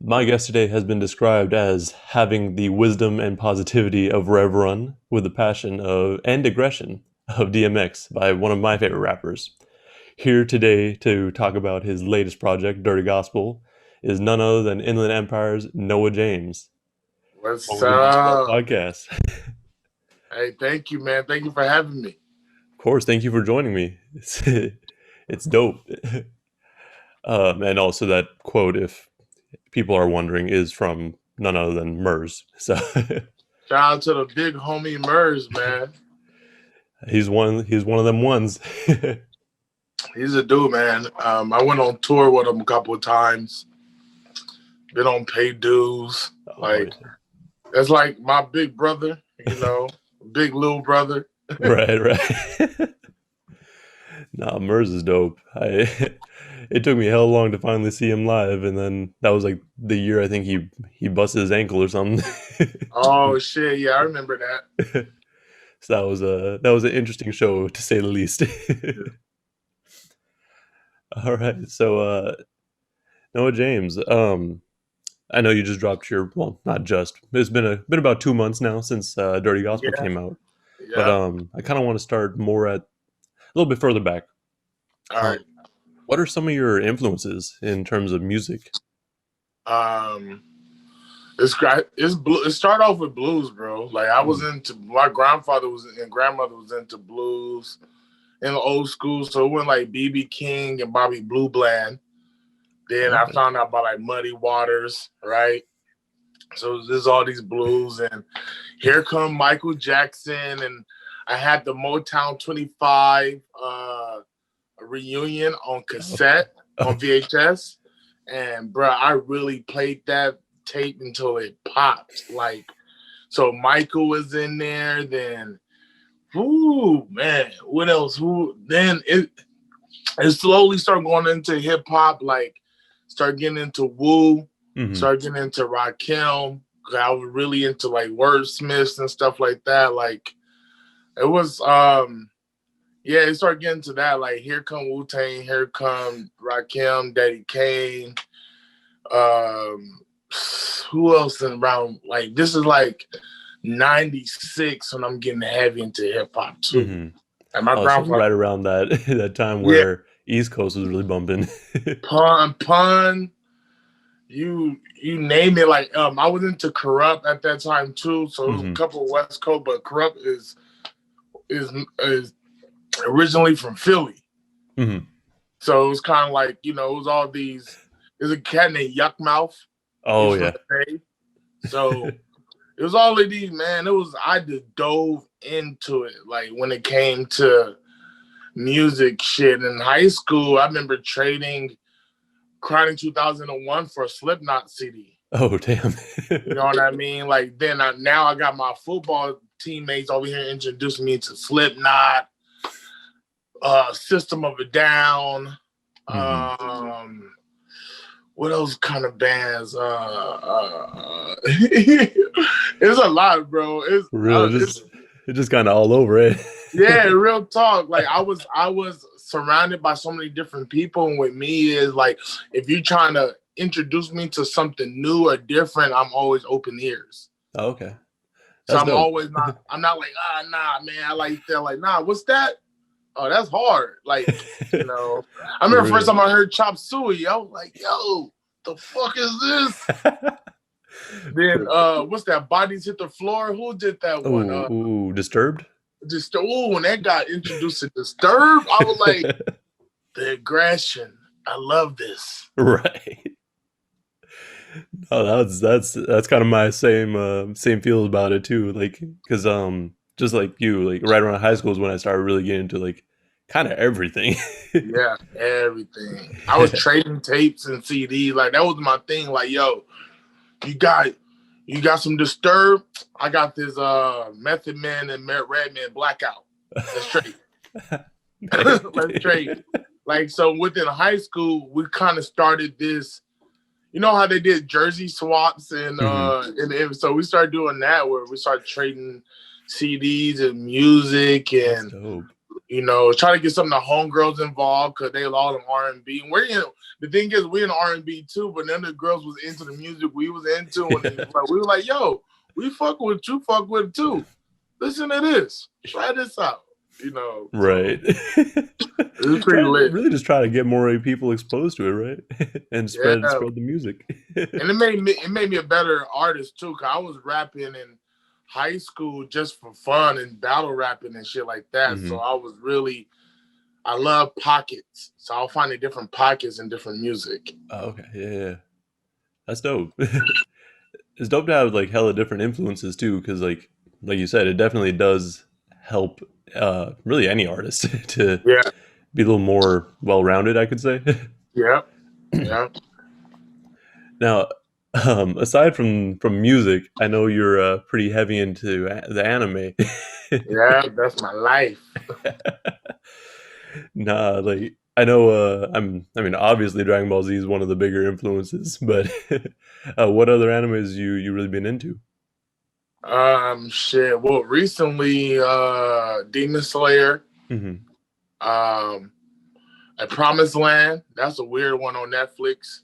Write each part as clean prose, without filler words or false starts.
My guest today has been described as having the wisdom and positivity of Rev Run with the passion of and aggression of DMX by one of my favorite rappers. Here today to talk about his latest project, Dirty Gospel, is none other than Inland Empire's Noah James. What's Welcome to the up? podcast. Hey, thank you, man. Thank you for having me. Of course, thank you for joining me. It's dope. And also that quote, if people are wondering, is from none other than Murs. So Shout out to the big homie Murs, man. he's one of them ones. He's a dude, man. I went on tour with him a couple of times. Been on paid dues. Oh, That's like my big brother, big little brother. right. Nah, Murs is dope. It took me hell long to finally see him live, and then that was like the year I think he busted his ankle or something. Oh shit, yeah, I remember that. So that was an interesting show to say the least. All right, so Noah James, I know you just dropped your, well, not just. It's been about 2 months now since Dirty Gospel Yeah, came out, but yeah. I kind of want to start more at a little bit further back. All Um, right. what are some of your influences in terms of music? Um, it started off with blues, bro. Like I was into my grandfather was and grandmother was into blues in the old school, so it went like BB King and Bobby Blue Bland. Then I Okay. found out about like Muddy Waters, right? So there's all these blues, and here come Michael Jackson, and I had the Motown 25 reunion on cassette Oh, on VHS, and bro, I really played that tape until it popped. Like, so Michael was in there, then. Ooh, man, what else? Who then it slowly started going into hip hop, like start getting into Woo, hmm. start getting into Rakim. I was really into like wordsmiths and stuff like that. Like it was yeah, it started getting to that. Like here come Wu Tang, here come Rakim, Daddy Kane. Um who else in around like this is like 96 when I'm getting heavy into hip hop too. Hmm. And my Oh, so grandfather, right around that that time yeah, where East Coast was really bumping. pun, you name it. Like I was into Corrupt at that time too, so it was a Hmm. couple of West Coast, but Corrupt is originally from Philly, Hmm. so it was kind of like it was all these. There's a cat named Yuckmouth. Oh He's from yeah. LA, so it was all of these, man. It was I just dove into it. Like when it came to music shit in high school, I remember trading Crying 2001 for a Slipknot CD. Oh damn. You know what I mean? Like then now I got my football teammates over here introducing me to Slipknot, System of a Down. Hmm. Um, what else kind of bands? It's a lot, bro. Really, It's it just kind of all over it. yeah, real talk. Like I was surrounded by so many different people, and with me is like if you're trying to introduce me to something new or different, I'm always open ears. Oh, okay, So that's I'm dope. always not. I'm not like nah, man. I like that. Like nah, what's that? Oh, that's hard. Like I For remember first real. time I heard Chop Suey, I was like, yo, the fuck is this? Then For- what's that? Bodies Hit the Floor. Who did that one? Disturbed. Just when that got introduced to Disturbed, I was like, the aggression. I love this. Right. Oh, that's kind of my same feels about it too. Like, cause just like you, like right around high school is when I started really getting into like kind of everything. Yeah, everything. I was trading tapes and CDs. Like that was my thing. Like, yo, you got you got some Disturbed. I got this Method Man and Redman Blackout. Let's trade. Nice. Let's trade. Like so within high school, we kind of started this. You know how they did jersey swaps Hmm. and so we started doing that where we started trading CDs and music That's and dope. try to get some of the homegirls involved because they all in R&B. And the thing is, we in R&B too, but none of the girls was into the music we was into. And we were like, yo, we fuck with you, fuck with it too. Listen to this. Try this out. Right. It was pretty lit. Really just try to get more people exposed to it, right? And spread the music. And it made me a better artist too, because I was rapping in high school just for fun and battle rapping and shit like that. Mm-hmm. So I love pockets. So I'll find the different pockets in different music. Oh, okay. Yeah. That's dope. It's dope to have like hella different influences too, because like you said, it definitely does help really any artist to be a little more well-rounded, I could say. Yeah. Now, aside from music, I know you're pretty heavy into the anime. Yeah, that's my life. Nah, like I know. I mean, obviously, Dragon Ball Z is one of the bigger influences, but what other animes you really been into? Shit. Well, recently, Demon Slayer. Mm-hmm. A Promised Land. That's a weird one on Netflix.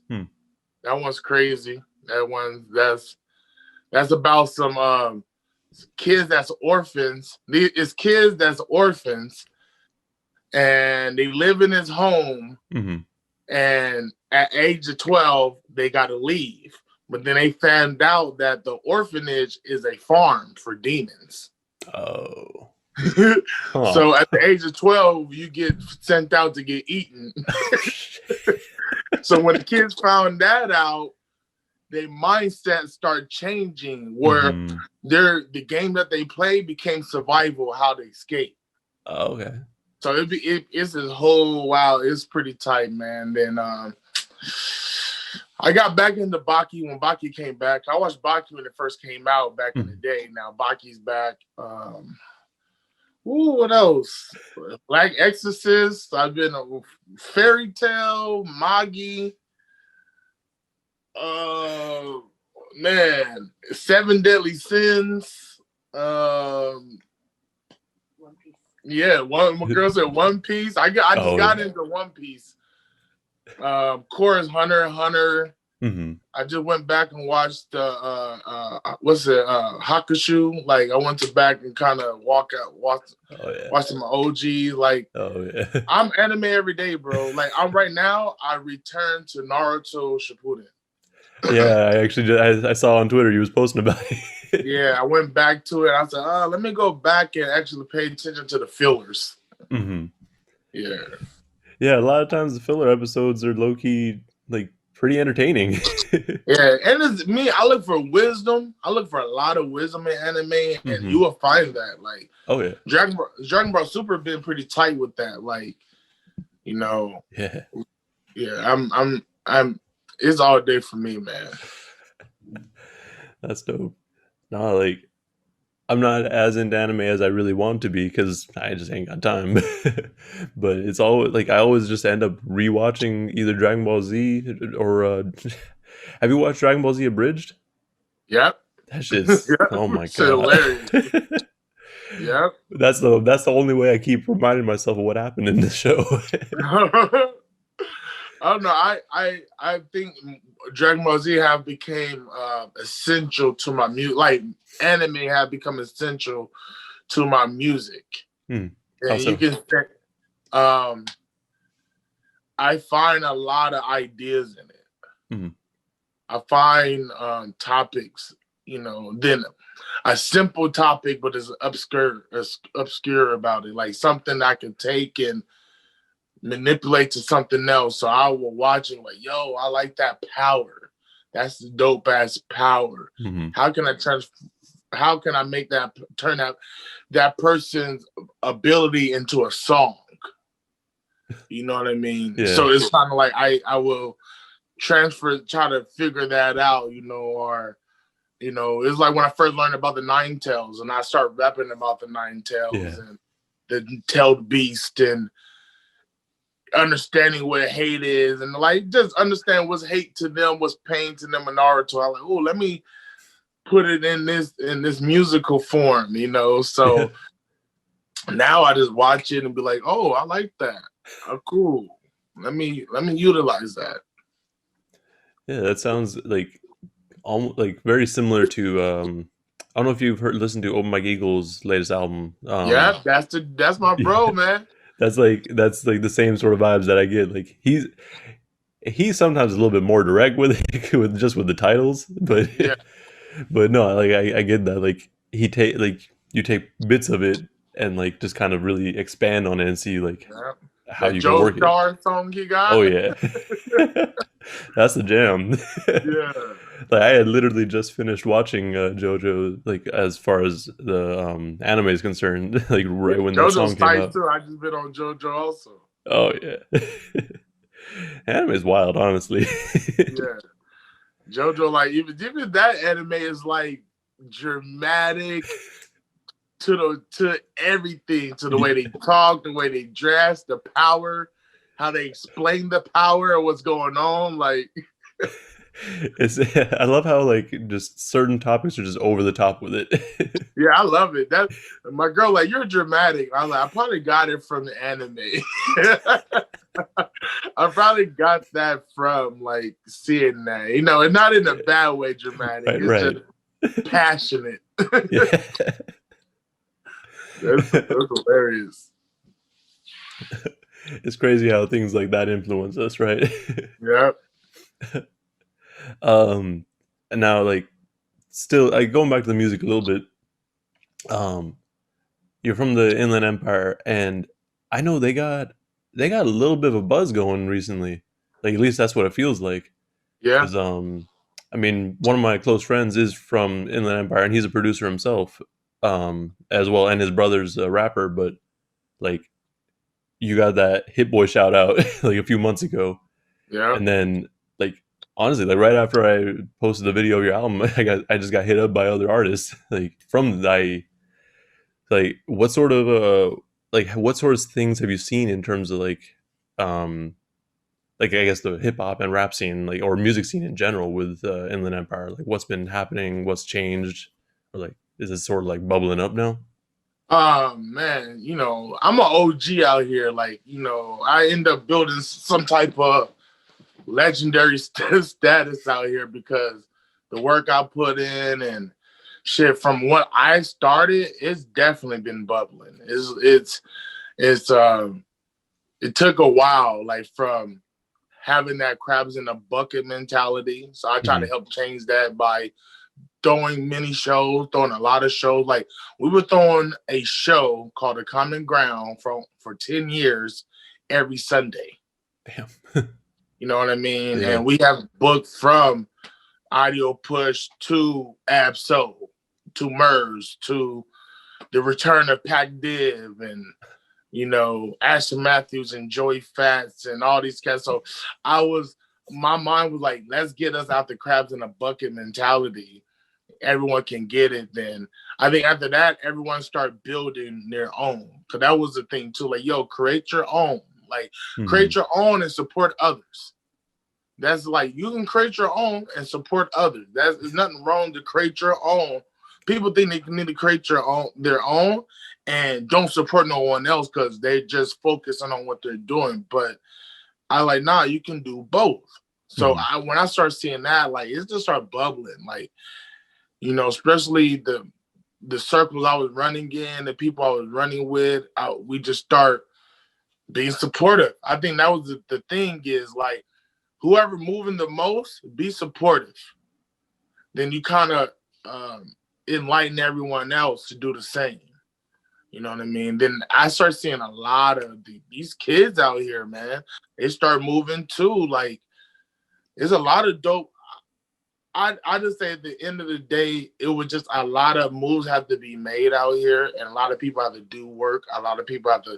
That one's crazy. That's about some kids that's orphans. It's kids that's orphans, and they live in his home. Mm-hmm. And at age of 12, they got to leave. But then they found out that the orphanage is a farm for demons. Oh. So at the age of 12, you get sent out to get eaten. So when the kids found that out, their mindset started changing, where the game that they play became survival, how to escape. Oh, okay. So it's this whole it's pretty tight, man. Then I got back into Baki when Baki came back. I watched Baki when it first came out back in the day. Now Baki's back. What else? Black Exorcist. I've been a Fairy Tale, Magi. Man, Seven Deadly Sins. One Piece. Yeah, one girl said One Piece. I just got into One Piece. Chorus Hunter. Mm-hmm. I just went back and watched Hakushu. Like I went to back and kind of watch some OGs. Like I'm anime every day, bro. Like I'm right now. I returned to Naruto Shippuden. Yeah, I saw on Twitter you was posting about it. Yeah, I went back to it. I said, let me go back and actually pay attention to the fillers. Mm-hmm. Yeah. Yeah, a lot of times the filler episodes are low key like pretty entertaining. Yeah, and it's me. I look for wisdom. I look for a lot of wisdom in anime, and you will find that. Like, Dragon Ball Super been pretty tight with that. Like, yeah. I'm. It's all day for me, man. That's dope. No, like I'm not as into anime as I really want to be because I just ain't got time. But it's always like I always just end up rewatching either Dragon Ball Z or have you watched Dragon Ball Z Abridged? Yep. That shit's oh my god. Hilarious. Yep. That's the only way I keep reminding myself of what happened in the show. I don't know. I think Dragon Ball Z have became essential to my music. Like anime have become essential to my music. And you can say, I find a lot of ideas in it. I find topics, then a simple topic, but it's obscure about it. Like something I can take and manipulate to something else. So I will watch it like, yo, I like that power. That's the dope ass power. How can I make that turn out that person's ability into a song? You know what I mean? Yeah. So it's kind of like I will try to figure that out, or it's like when I first learned about the Nine Tails and I start rapping about the Nine Tails and the tailed beast and understanding what hate is and like just understand what's hate to them, what's pain to them in Naruto. I'm like, oh, let me put it in this musical form, So Now I just watch it and be like, oh, I like that. Oh, cool. Let me utilize that. Yeah, that sounds like almost like very similar to I don't know if you've listened to Open Mike Eagle's latest album. Yeah, that's my bro, man. That's like the same sort of vibes that I get. Like he's sometimes a little bit more direct with it, with the titles, but Yeah, but no, like I get that. Like he take like you take bits of it and like just kind of really expand on it and see like yeah. how That you can Joe work it. Star song he Oh got. yeah, that's the jam. Yeah. Like I had literally just finished watching JoJo, like as far as the anime is concerned, like Yeah, right when that song JoJo's came tight out. too. I just been on JoJo also. Oh yeah, anime is wild, honestly. Yeah. JoJo, like even that anime is like dramatic to everything, to the way they talk, the way they dress, the power, how they explain the power of what's going on. Like, It's I love how like just certain topics are just over the top with it. yeah, I love it. That my girl, like, you're dramatic. I'm like, I probably got it from the anime. I probably got that from like seeing that, and not in a bad way dramatic. Right, It's right. just passionate. Yeah. That's hilarious. It's crazy how things like that influence us, right? Yeah. um and now like still like going back to the music a little bit, um you're from the Inland Empire, and I know they got a little bit of a buzz going recently. Like at least that's what it feels like. Yeah. Because I mean, one of my close friends is from Inland Empire, and he's a producer himself, as well, and his brother's a rapper. But like, you got that Hit Boy shout out like a few months ago, Yeah. and then like honestly, like right after I posted the video of your album, I just got hit up by other artists like from the IE. Like what sort of things have you seen in terms of um like I guess the hip hop and rap scene, like or music scene in general with Inland Empire? Like what's been happening, what's changed, or like is it sort of like bubbling up now? Man, I'm an OG out here. Like, I end up building some type of legendary status out here because the work I put in and shit from what I started, it's definitely been bubbling. It took a while, like from having that crabs in a bucket mentality. So I try to Mm-hmm. help change that by throwing many shows, throwing a lot of shows. Like we were throwing a show called The Common Ground for 10 years every Sunday. Damn. You know what I mean? Yeah. And we have booked from Audio Push to Absol to MERS to the return of Pac Div and Ashton Matthews and Joey Fats and all these cats. So my mind was like, let's get us out the crabs in a bucket mentality. Everyone can get it. Then I think after that, everyone started building their own. Cause that was the thing too. Like, yo, create your own. Like, Mm-hmm. create your own and support others. That's like, you can create your own and support others. There's nothing wrong to create your own. People think they need to create their own and don't support no one else because they just focusing on what they're doing. But I like, nah, you can do both. So Mm-hmm. when I start seeing that, like, it just start bubbling. Like, especially the circles I was running in, the people I was running with, we just start being supportive. I think that was the thing is like, whoever moving the most, be supportive. Then you kind of enlighten everyone else to do the same. You know what I mean? Then I start seeing a lot of these kids out here, man. They start moving too. Like, there's a lot of dope. I just say at the end of the day, it was just a lot of moves have to be made out here, and a lot of people have to do work. A lot of people have to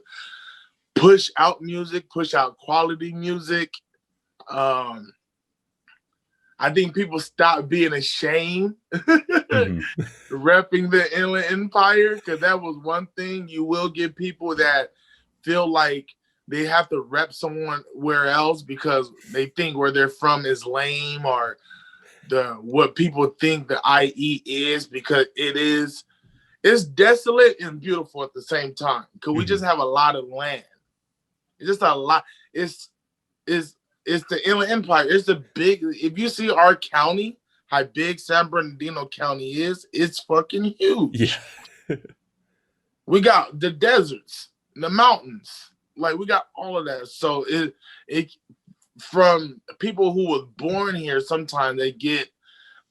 push out music, push out quality music. I think people stop being ashamed Mm-hmm. repping the Inland Empire, because that was one thing. You will get people that feel like they have to rep someone where else because they think where they're from is lame or what people think the IE is, because it is. It's desolate and beautiful at the same time because we just have a lot of land. It's just a lot. It's the Inland Empire. It's the big. If you see our county, how big San Bernardino County is, it's fucking huge. Yeah. We got the deserts, the mountains, like we got all of that. So it from people who was born here, sometimes they get,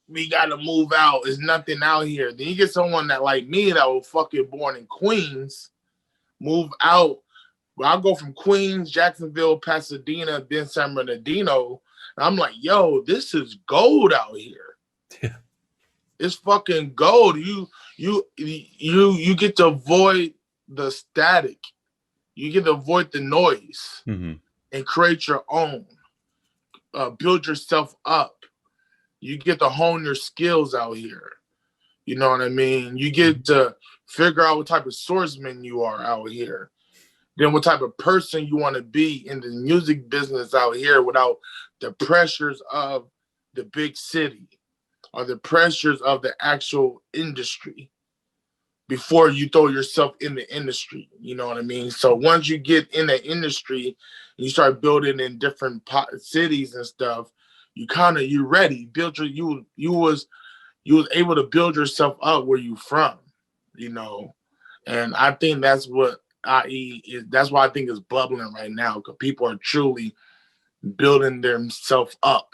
we gotta move out. There's nothing out here. Then you get someone that like me that was fucking born in Queens, move out. Well, I'll go from Queens, Jacksonville, Pasadena, then San Bernardino. And I'm like, yo, this is gold out here. Yeah. It's fucking gold. You get to avoid the static. You get to avoid the noise and create your own. Build yourself up. You get to hone your skills out here. You know what I mean? You get to figure out what type of swordsman you are out here. Then what type of person you want to be in the music business out here without the pressures of the big city or the pressures of the actual industry before you throw yourself in the industry. You know what I mean? So once you get in the industry, you start building in different cities and stuff, you're ready. You was able to build yourself up where you from, you know. And I think that's what IE is. That's why I think it's bubbling right now, because people are truly building themselves up.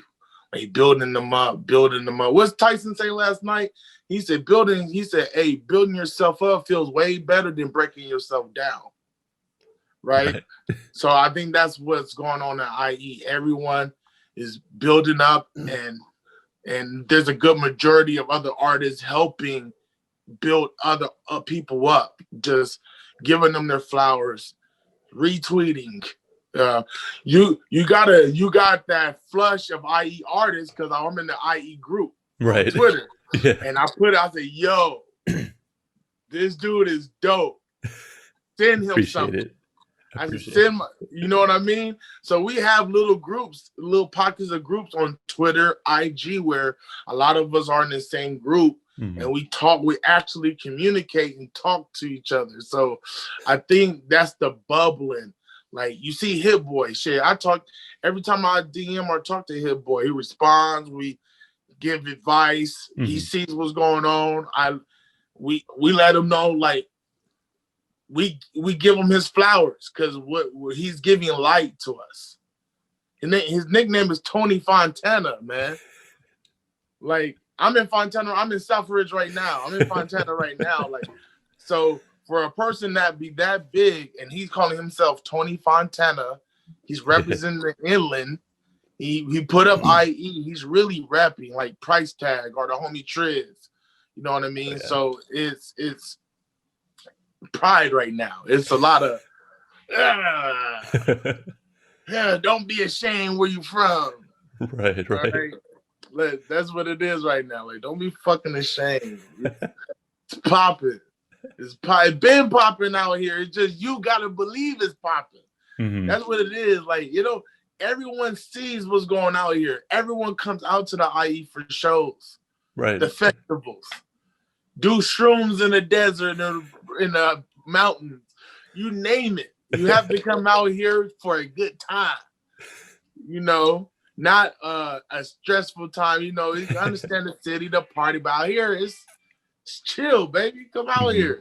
Like building them up. What's Tyson say last night? He said hey, building yourself up feels way better than breaking yourself down. Right? So I think that's what's going on at IE. Everyone is building up, and there's a good majority of other artists helping build other people up, just giving them their flowers, retweeting. You got that flush of IE artists because I'm in the IE group on Twitter. Yeah. And I said, yo, this dude is dope. Send him something. I said, you know what I mean? So we have little groups, little pockets of groups on Twitter, IG, where a lot of us are in the same group. And we actually communicate and talk to each other. So I think that's the bubbling. Like you see Hit Boy, shit. I talk every time I DM or talk to Hit Boy, he responds, we give advice, he sees what's going on. We let him know, like we give him his flowers because what he's giving light to us. And his nickname is Tony Fontana, man. Like I'm in Fontana. I'm in Southridge right now. I'm in Fontana right now. Like, so for a person that be that big and he's calling himself Tony Fontana, he's representing the inland. He put up IE. He's really rapping like Price Tag or the homie Triz. You know what I mean? Oh, yeah. So it's pride right now. It's a lot of don't be ashamed where you from. Right. Like, that's what it is right now. Like, don't be fucking ashamed. It's popping. It's been popping out here. It's just you gotta believe it's popping. That's what it is. Like, you know, everyone sees what's going out here. Everyone comes out to the IE for shows, right? The festivals, do shrooms in the desert, in the mountains. You name it. You have to come out here for a good time. You know. Not a stressful time, you know. You understand the city, the party, but out here it's chill, baby. Come out here.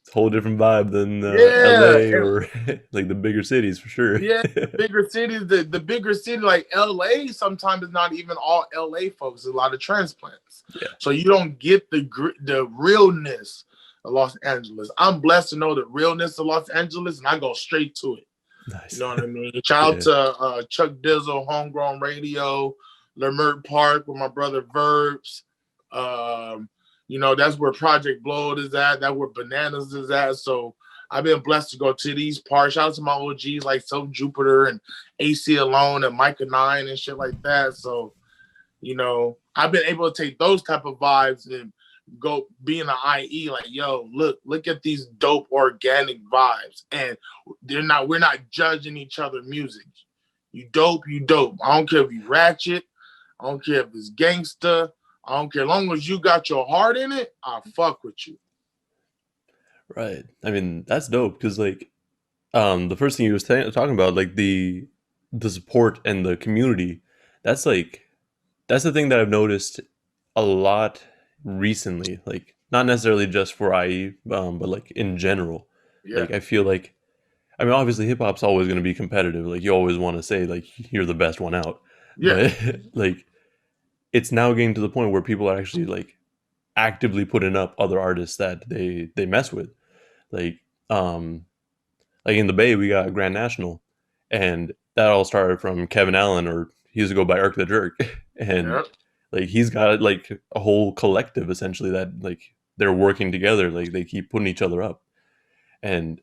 It's a whole different vibe than LA or like the bigger cities for sure. Yeah, bigger cities. The bigger city like LA sometimes is not even all LA folks. There's a lot of transplants. Yeah. So you don't get the realness of Los Angeles. I'm blessed to know the realness of Los Angeles, and I go straight to it. Nice. You know what I mean? Shout out to Chuck Dizzle, Homegrown Radio, Lemert Park with my brother Verbs. You know, that's where Project Blow is at. That's where Bananas is at. So I've been blessed to go to these parks. Shout out to my OGs like Self Jupiter and AC Alone and Micah 9 and shit like that. So, you know, I've been able to take those type of vibes and go be in the IE like, yo, look at these dope organic vibes, and we're not judging each other music. You dope. I don't care if you ratchet, I don't care if it's gangster, I don't care, as long as you got your heart in it, I fuck with you. Right. I mean, that's dope because like the first thing you was talking about, like the support and the community, that's like that's the thing that I've noticed a lot recently. Like not necessarily just for IE, but like in general. Yeah, Like I feel like I mean, obviously hip hop's always going to be competitive. Like you always want to say like you're the best one out, yeah, but like it's now getting to the point where people are actually like actively putting up other artists that they mess with. Like um like in the Bay, we got Grand National, and that all started from Kevin Allen, or he used to go by Irk the Jerk, and yeah. like he's got like a whole collective essentially that like they're working together, like they keep putting each other up, and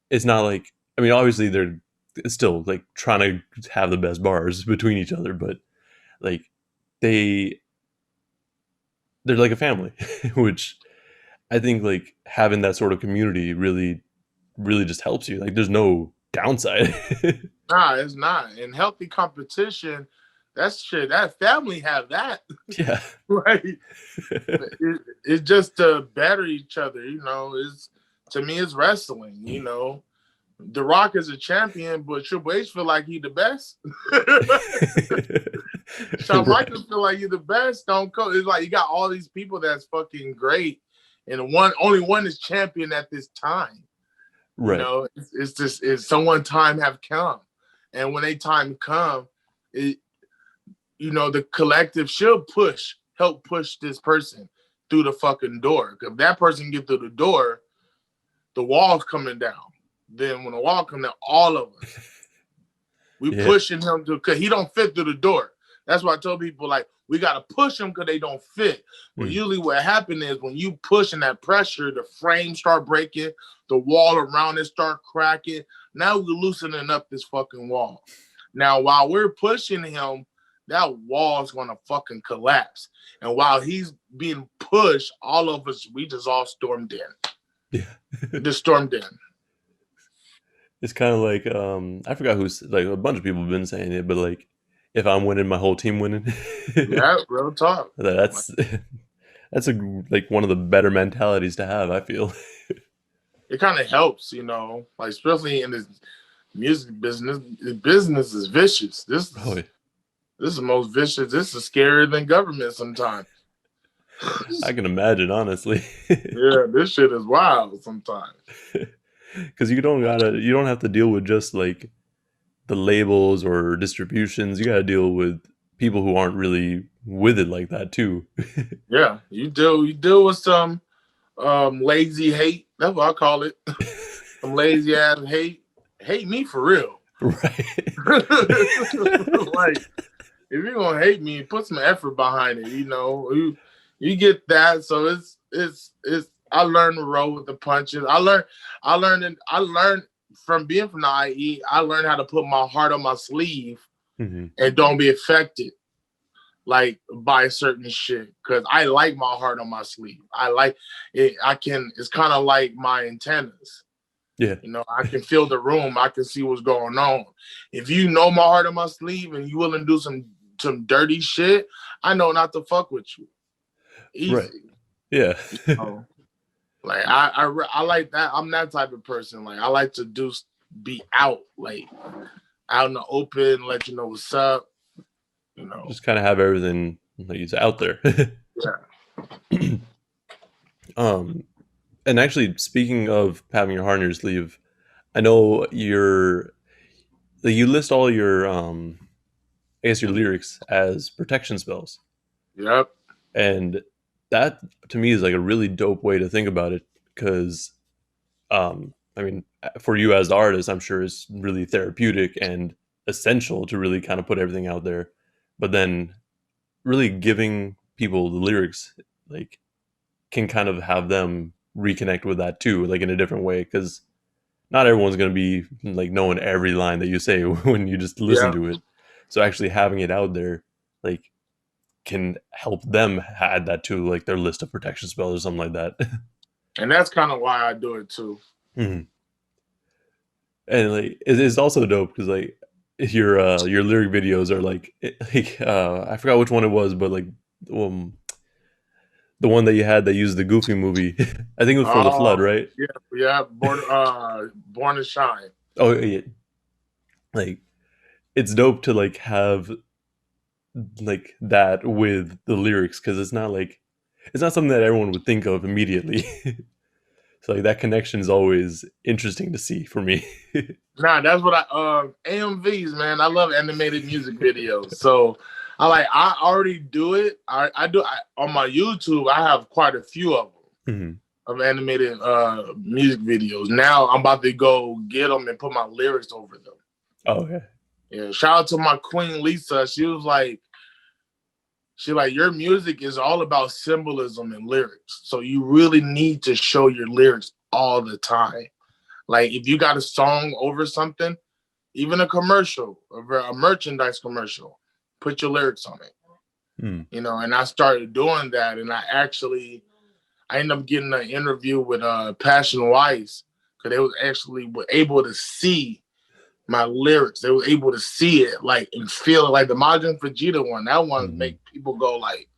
it's not like I mean obviously they're still like trying to have the best bars between each other, but like they they're like a family, which I think like having that sort of community really just helps you. Like there's no downside. Nah, it's not. And healthy competition, that's shit. That family have that, Yeah. right? It's just to better each other. It's to me, it's wrestling. The Rock is a champion, but Triple H feel like he the best. Shawn Right. Michaels feel like he the best. Stone Cold. It's like you got all these people that's fucking great, and only one is champion at this time. Right. It's just it's someone time have come, and when they time come, it the collective should help push this person through the fucking door. If that person get through the door, the wall's coming down. Then when the wall comes down, all of us we Yeah. pushing him to because he don't fit through the door. That's why I told people like we gotta push them because they don't fit. But Mm. usually what happens is when you pushing that pressure, the frames start breaking, the wall around it start cracking. Now we're loosening up this fucking wall. Now while we're pushing him, that wall is gonna fucking collapse. And while he's being pushed, all of us we just all stormed in. Yeah. Just stormed in. It's kind of like I forgot who's like a bunch of people have been saying it, but like if I'm winning, my whole team winning. Yeah, real talk. Like, that's that's a like one of the better mentalities to have. I feel. it kind of helps, like especially in this music business. The business is vicious. This Oh, is this is the most vicious. This is scarier than government sometimes. I can imagine, honestly, Yeah, this shit is wild sometimes. because you don't have to deal with just like the labels or distributions. You got to deal with people who aren't really with it like that too. Yeah, you deal with some lazy hate. That's what I call it. Some lazy ass hate. Hate me for real. Right. Like if you're gonna hate me, put some effort behind it. You get that. So it's. I learned to roll with the punches. I learned from being from the IE. I learned how to put my heart on my sleeve Hmm. and don't be affected like by certain shit because I like my heart on my sleeve. I like it. It's kind of like my antennas. Yeah. I can feel the room. I can see what's going on. If you know my heart on my sleeve and you willing to do some dirty shit, I know not to fuck with you. Right. Easy. Yeah. Oh, like I like that. I'm that type of person. Like I like to be out, like out in the open, let you know what's up. You know. Just kind of have everything like it's out there. Yeah. um, and actually, speaking of having your heart on your sleeve, I know you list all your I guess your lyrics as protection spells, Yep. and that to me is like a really dope way to think about it because I mean, for you as the artist, I'm sure it's really therapeutic and essential to really kind of put everything out there. But then, really giving people the lyrics, like, can kind of have them reconnect with that too, like in a different way. Because not everyone's going to be like knowing every line that you say when you just listen Yeah. to it. So actually having it out there, like, can help them add that to like their list of protection spells or something like that. And that's kind of why I do it too. Mhm. And like it's also dope because like your lyric videos are like I forgot which one it was, but like um The one that you had that used the Goofy movie. I think it was for the flood, Oh, right? yeah, yeah. Born to Shine. Oh yeah. Like it's dope to like have like that with the lyrics because it's not something that everyone would think of immediately. So like that connection is always interesting to see for me. Nah, that's what AMVs, man. I love animated music videos. So I already do it. On my YouTube, I have quite a few of them Mhm. of animated music videos. Now I'm about to go get them and put my lyrics over them. Oh okay. Yeah, shout out to my queen Lisa. She like your music is all about symbolism and lyrics. So you really need to show your lyrics all the time. Like if you got a song over something, even a commercial, a merchandise commercial, put your lyrics on it. Mm. You know, and I started doing that, and I ended up getting an interview with Passion Wise because they was actually were able to see my lyrics. They were able to see it, like, and feel it. Like the Majin Vegeta one, that one make people go like,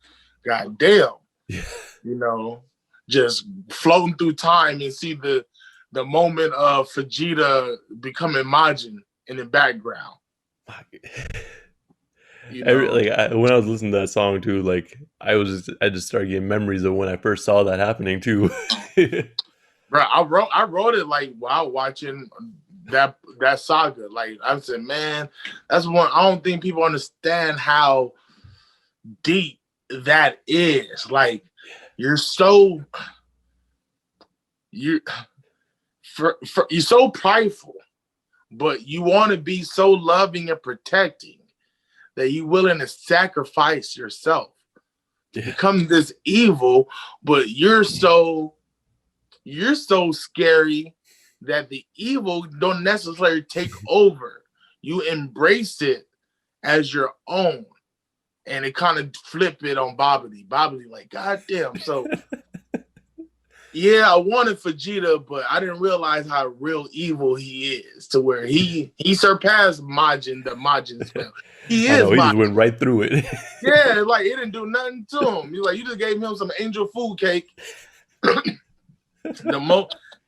God damn, Yeah. you know, just floating through time and see the moment of Vegeta becoming Majin in the background. You know, When I was listening to that song too, like I just started getting memories of when I first saw that happening too. bro, I wrote it like while watching that saga. Like I said, man, that's one. I don't think people understand how deep that is. Like you're so you're you're so prideful, but you want to be so loving and protecting that you're willing to sacrifice yourself to become this evil, but you're so scary that the evil don't necessarily take over. You embrace it as your own. And it kind of flip it on Bobbity. Bobbity like, God damn. So yeah, I wanted Vegeta, but I didn't realize how real evil he is to where he surpassed Majin, the Majin spell. He I is know he just Majin. went right through it. Yeah, like it didn't do nothing to him. You just gave him some angel food cake.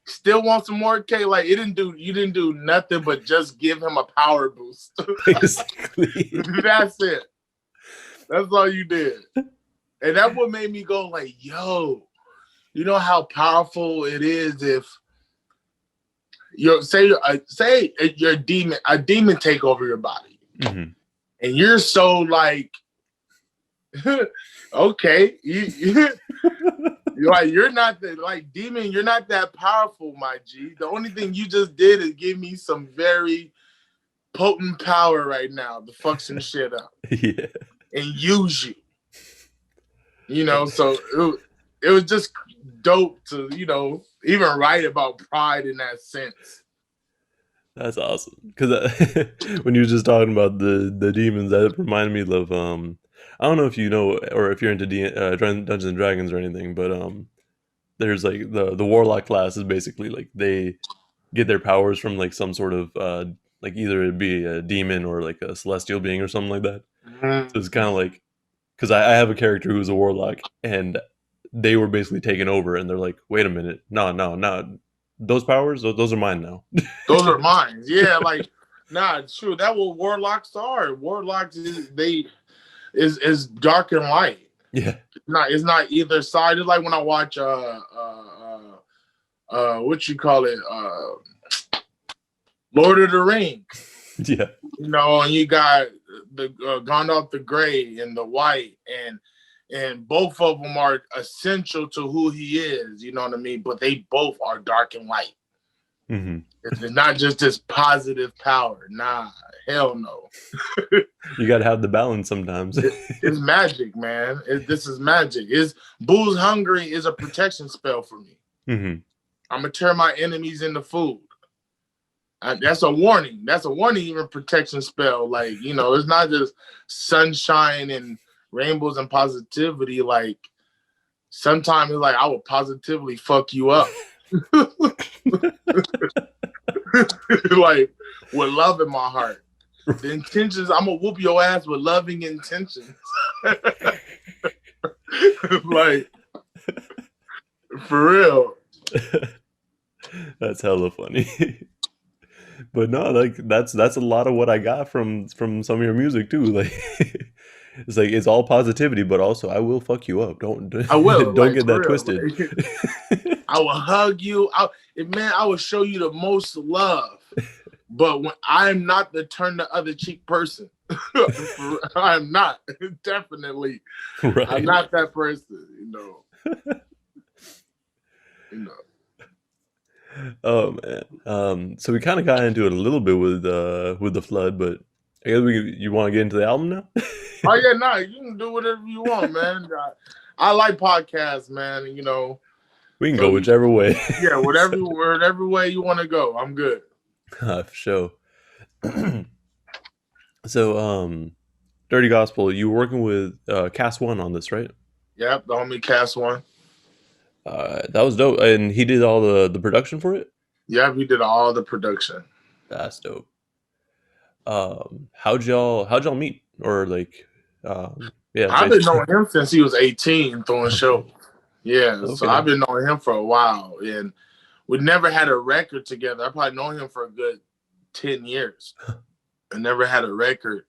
Still want some more cake. Like you didn't do nothing but just give him a power boost. Basically. That's it. That's all you did. And that what made me go like, yo, you know how powerful it is if a demon take over your body. Mm-hmm. And you're so like, okay, you're like, you're not the like demon, you're not that powerful, my G. The only thing you just did is give me some very potent power right now to fuck some shit up. Yeah. And use you. You know, so it was just dope to, even write about pride in that sense. That's awesome. Because when you were just talking about the demons, that reminded me of I don't know if you know or if you're into Dungeons and Dragons or anything, but there's like the warlock class is basically like they get their powers from like some sort of like either it'd be a demon or like a celestial being or something like that. So it's kind of like because I have a character who's a warlock and they were basically taken over and they're like, wait a minute, no, those powers, those are mine now. Those are mine. Yeah, like it's true. That's what warlocks are. Warlocks is dark and light. Yeah. It's not either side. It's like when I watch what you call it, Lord of the Rings. Yeah. And you got the Gandalf the Grey and the White, and both of them are essential to who he is. You know what I mean? But they both are dark and light. Mm-hmm. It's not just this positive power. Nah, hell no. You got to have the balance sometimes. It's magic, man. This is magic. Booze hungry is a protection spell for me. Mm-hmm. I'm gonna turn my enemies into food. That's a warning. That's a warning, even protection spell. Like, it's not just sunshine and rainbows and positivity. Like, sometimes it's like I will positively fuck you up. Like, with love in my heart. The intentions, I'm gonna whoop your ass with loving intentions. Like, For real. That's hella funny. But no, like that's a lot of what I got from some of your music too. Like it's like it's all positivity, but also I will fuck you up. Don't I will, don't like get for that real. twisted. Like I will hug you. Man, I will show you the most love. But when I'm not the turn the other cheek person. I'm not. Definitely. I'm Right. not that person, you know. Oh man. So we kind of got into it a little bit with the flood, but I guess you want to get into the album now? Oh yeah, no, you can do whatever you want, man. I like podcasts, man. We can go So whichever way. yeah, whatever way you want to go, I'm good. For sure. So, Dirty Gospel, you were working with Cast One on this, right? Yep, the homie Cast One. That was dope, and he did all the production for it. Yep, he did all the production. That's dope. How'd y'all meet, or like, yeah, I've been basically. knowing him since he was 18, throwing Okay. shows. Yeah, so Okay. I've been knowing him for a while, and we never had a record together. I probably known him for a good 10 years. I never had a record.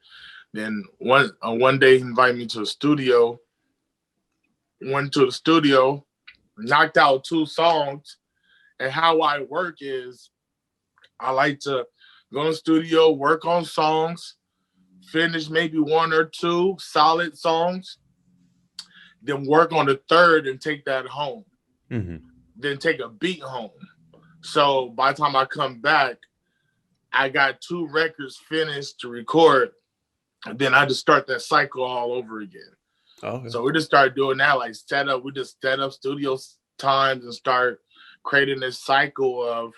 Then one day he invited me to a studio. Went to the studio, knocked out 2 songs. And how I work is I like to go in the studio, work on songs, finish maybe 1 or 2 solid songs, then work on the third and take that home. Mm-hmm. Then take a beat home. So by the time I come back, I got 2 records finished to record. And then I just start that cycle all over again. Okay. So we just started doing that, like we just set up studio times and start creating this cycle of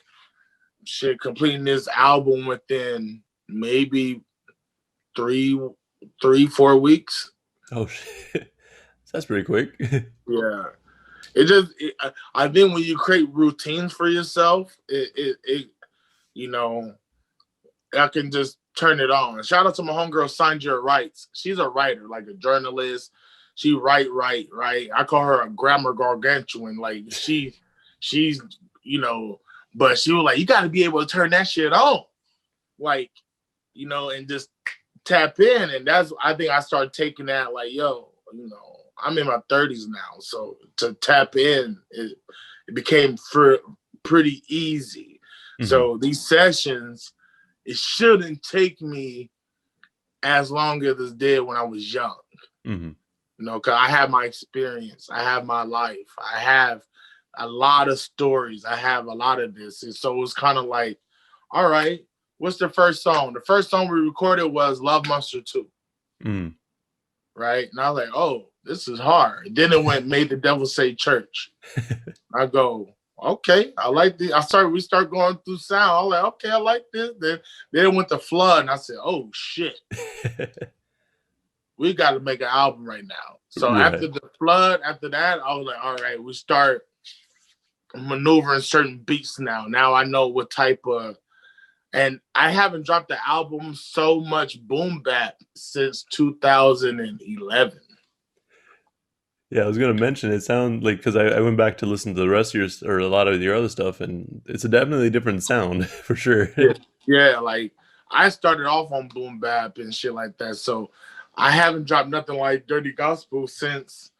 completing this album within maybe 4 weeks. Oh shit, that's pretty quick. Yeah. I think when you create routines for yourself, it I can just turn it on. Shout out to my homegirl, Sandra Wrights. She's a writer, like a journalist. She write. I call her a grammar gargantuan. Like she's, but she was like, you got to be able to turn that shit on, like, and just tap in. And I think I started taking that, like, yo, I'm in my 30s now, so to tap in, it became pretty easy. Mm-hmm. So these sessions, it shouldn't take me as long as it did when I was young. Mm-hmm. Because I have my experience, I have my life, I have a lot of stories, I have a lot of this. And so it was kind of like, all right, what's the first song? The first song we recorded was Love Monster 2. Mm. Right? And I was like, oh, this is hard. Then it went Made the Devil Say Church. I go, okay, I like this. We start going through sound. I was like, okay, I like this. Then it went to Flood, and I said, oh shit. We got to make an album right now. So after the Flood, after that, I was like, all right, we start maneuvering certain beats now. Now I know what type of, and I haven't dropped the album so much boom bap since 2011. Yeah, I was gonna mention it sound like, because I went back to listen to the rest of your, or a lot of your other stuff, and it's a definitely different sound for sure. Yeah, like I started off on boom bap and shit like that, so I haven't dropped nothing like Dirty Gospel since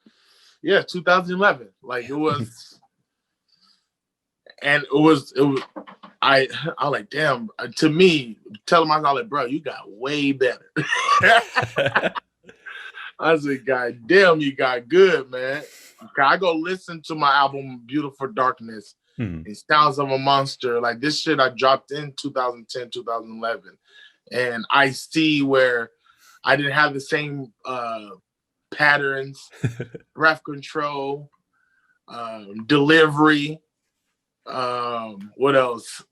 2011. Like it was, and it was. I like, damn. To me, telling myself, like, bro, you got way better. I said, God damn, you got good, man. Okay, I go listen to my album, Beautiful Darkness, and Sounds of a Monster. Like this shit I dropped in 2010, 2011. And I see where I didn't have the same patterns, breath control, delivery, what else?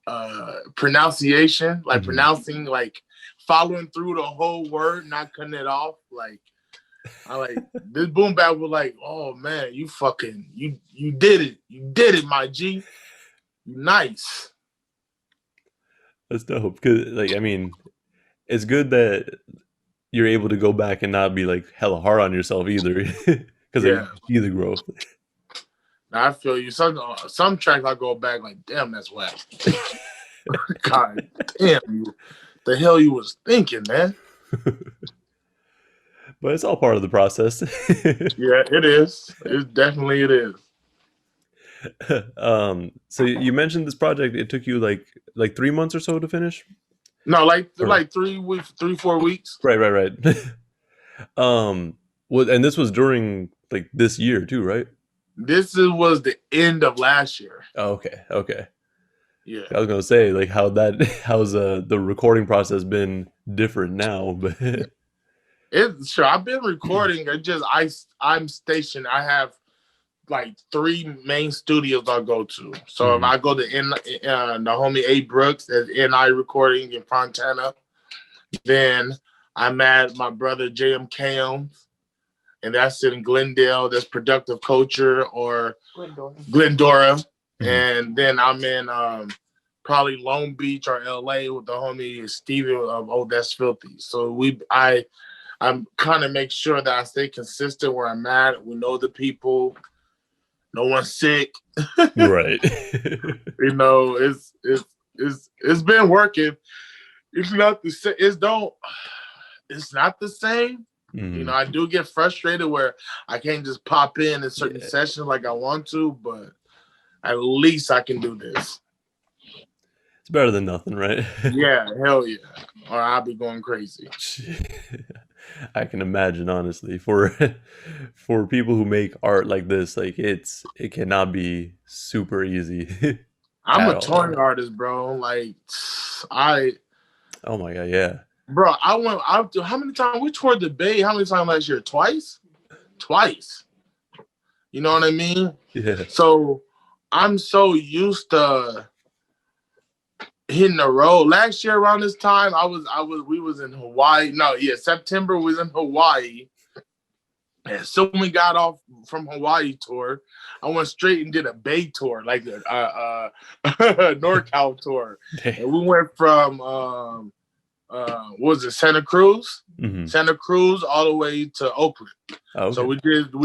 Pronunciation, like pronouncing, like following through the whole word, not cutting it off. Like I like this boom bap was like, oh man, you did it. You did it, my G. Nice. That's dope. Cause like, I mean, it's good that you're able to go back and not be like hella hard on yourself either. Because you see the growth. I feel you. Some tracks I go back like, damn, that's whack. God damn you. The hell you was thinking, man? But it's all part of the process. Yeah, it is. It is. So you mentioned this project. It took you like 3 months or so to finish. No, Or, like 3 weeks, 3-4 weeks. right. Well, and this was during like this year too, right? Was the end of last year. Oh, okay. Yeah. I was gonna say like how's the recording process been different now, but It's sure I've been recording. I'm stationed. I have like 3 main studios I go to. So if I go to the homie A Brooks at NI Recording in Fontana, then I'm at my brother JM Cams, and that's in Glendale. That's Productive Culture or Glendora. And then I'm in probably Long Beach or LA with the homie Steven of Oh That's Filthy. So I'm kind of make sure that I stay consistent where I'm at. We know the people. No one's sick. right. You know, it's been working. It's not the same. It's not the same. You know, I do get frustrated where I can't just pop in certain sessions like I want to, but at least I can do this. It's better than nothing, right? Yeah, hell yeah. Or I'll be going crazy. I can imagine, honestly, for people who make art like this, like it cannot be super easy. I'm a touring artist, bro. Like Oh my god, yeah. Bro, how many times we toured the Bay? How many times last year? Twice. You know what I mean? Yeah. So I'm so used to hitting the road. Last year around this time, we was in Hawaii. No, yeah, September we was in Hawaii. And so when we got off from Hawaii tour, I went straight and did a Bay tour, like a NorCal tour. And we went from what was it, Santa Cruz? Santa Cruz all the way to Oakland. Oh, okay. So we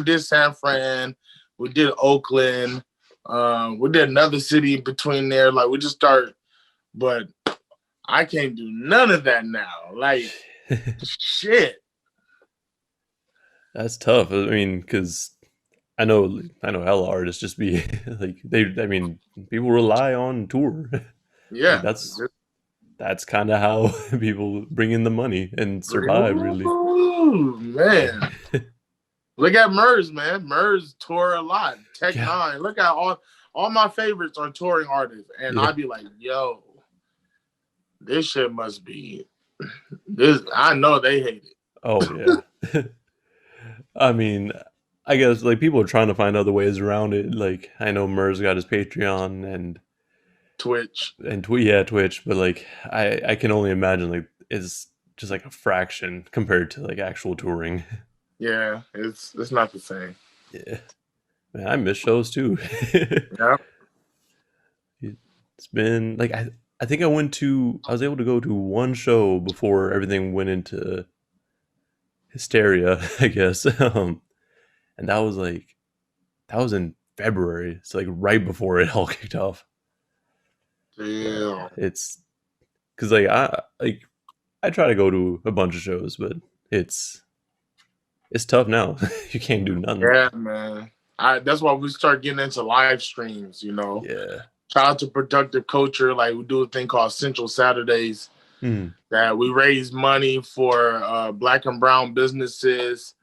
did San Fran, we did Oakland, we did another city in between there. Like we just started, but I can't do none of that now. Like shit. That's tough. I mean, because I know hella artists just be like people rely on tour. Yeah, like that's kind of how people bring in the money and survive. Really. Ooh, man. Look at Murs, man. Murs tour a lot. Tech Nine. Look at all my favorites are touring artists, and I'd be like, yo, this shit must be this. I know they hate it. Oh yeah. I mean, I guess like people are trying to find other ways around it. Like I know Murs got his Patreon and Twitch Twitch, but like I can only imagine like it's just like a fraction compared to like actual touring. Yeah, it's not the same. Yeah, man, I miss shows too. Yeah, it's been like I think I was able to go to one show before everything went into hysteria, I guess. And that was in February. It's like right before it all kicked off. Damn. It's because I try to go to a bunch of shows, but it's tough now. You can't do nothing. Yeah, man. That's why we start getting into live streams, you know. Yeah. Shout out to Productive Culture. Like we do a thing called Central Saturdays that we raise money for Black and brown businesses.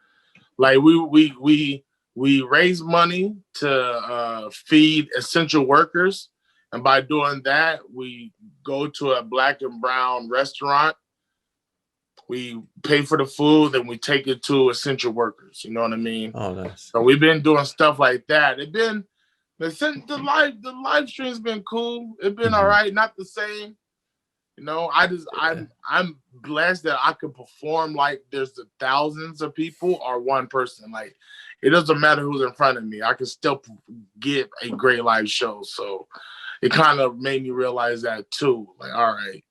Like we raise money to feed essential workers. And by doing that, we go to a Black and brown restaurant. We pay for the food, and we take it to essential workers. You know what I mean? Oh, nice. So we've been doing stuff like that. The live stream's been cool. It's been all right. Not the same. You know, I'm blessed that I can perform like there's the thousands of people or one person. Like it doesn't matter who's in front of me. I can still get a great live show. So it kind of made me realize that too. Like, all right,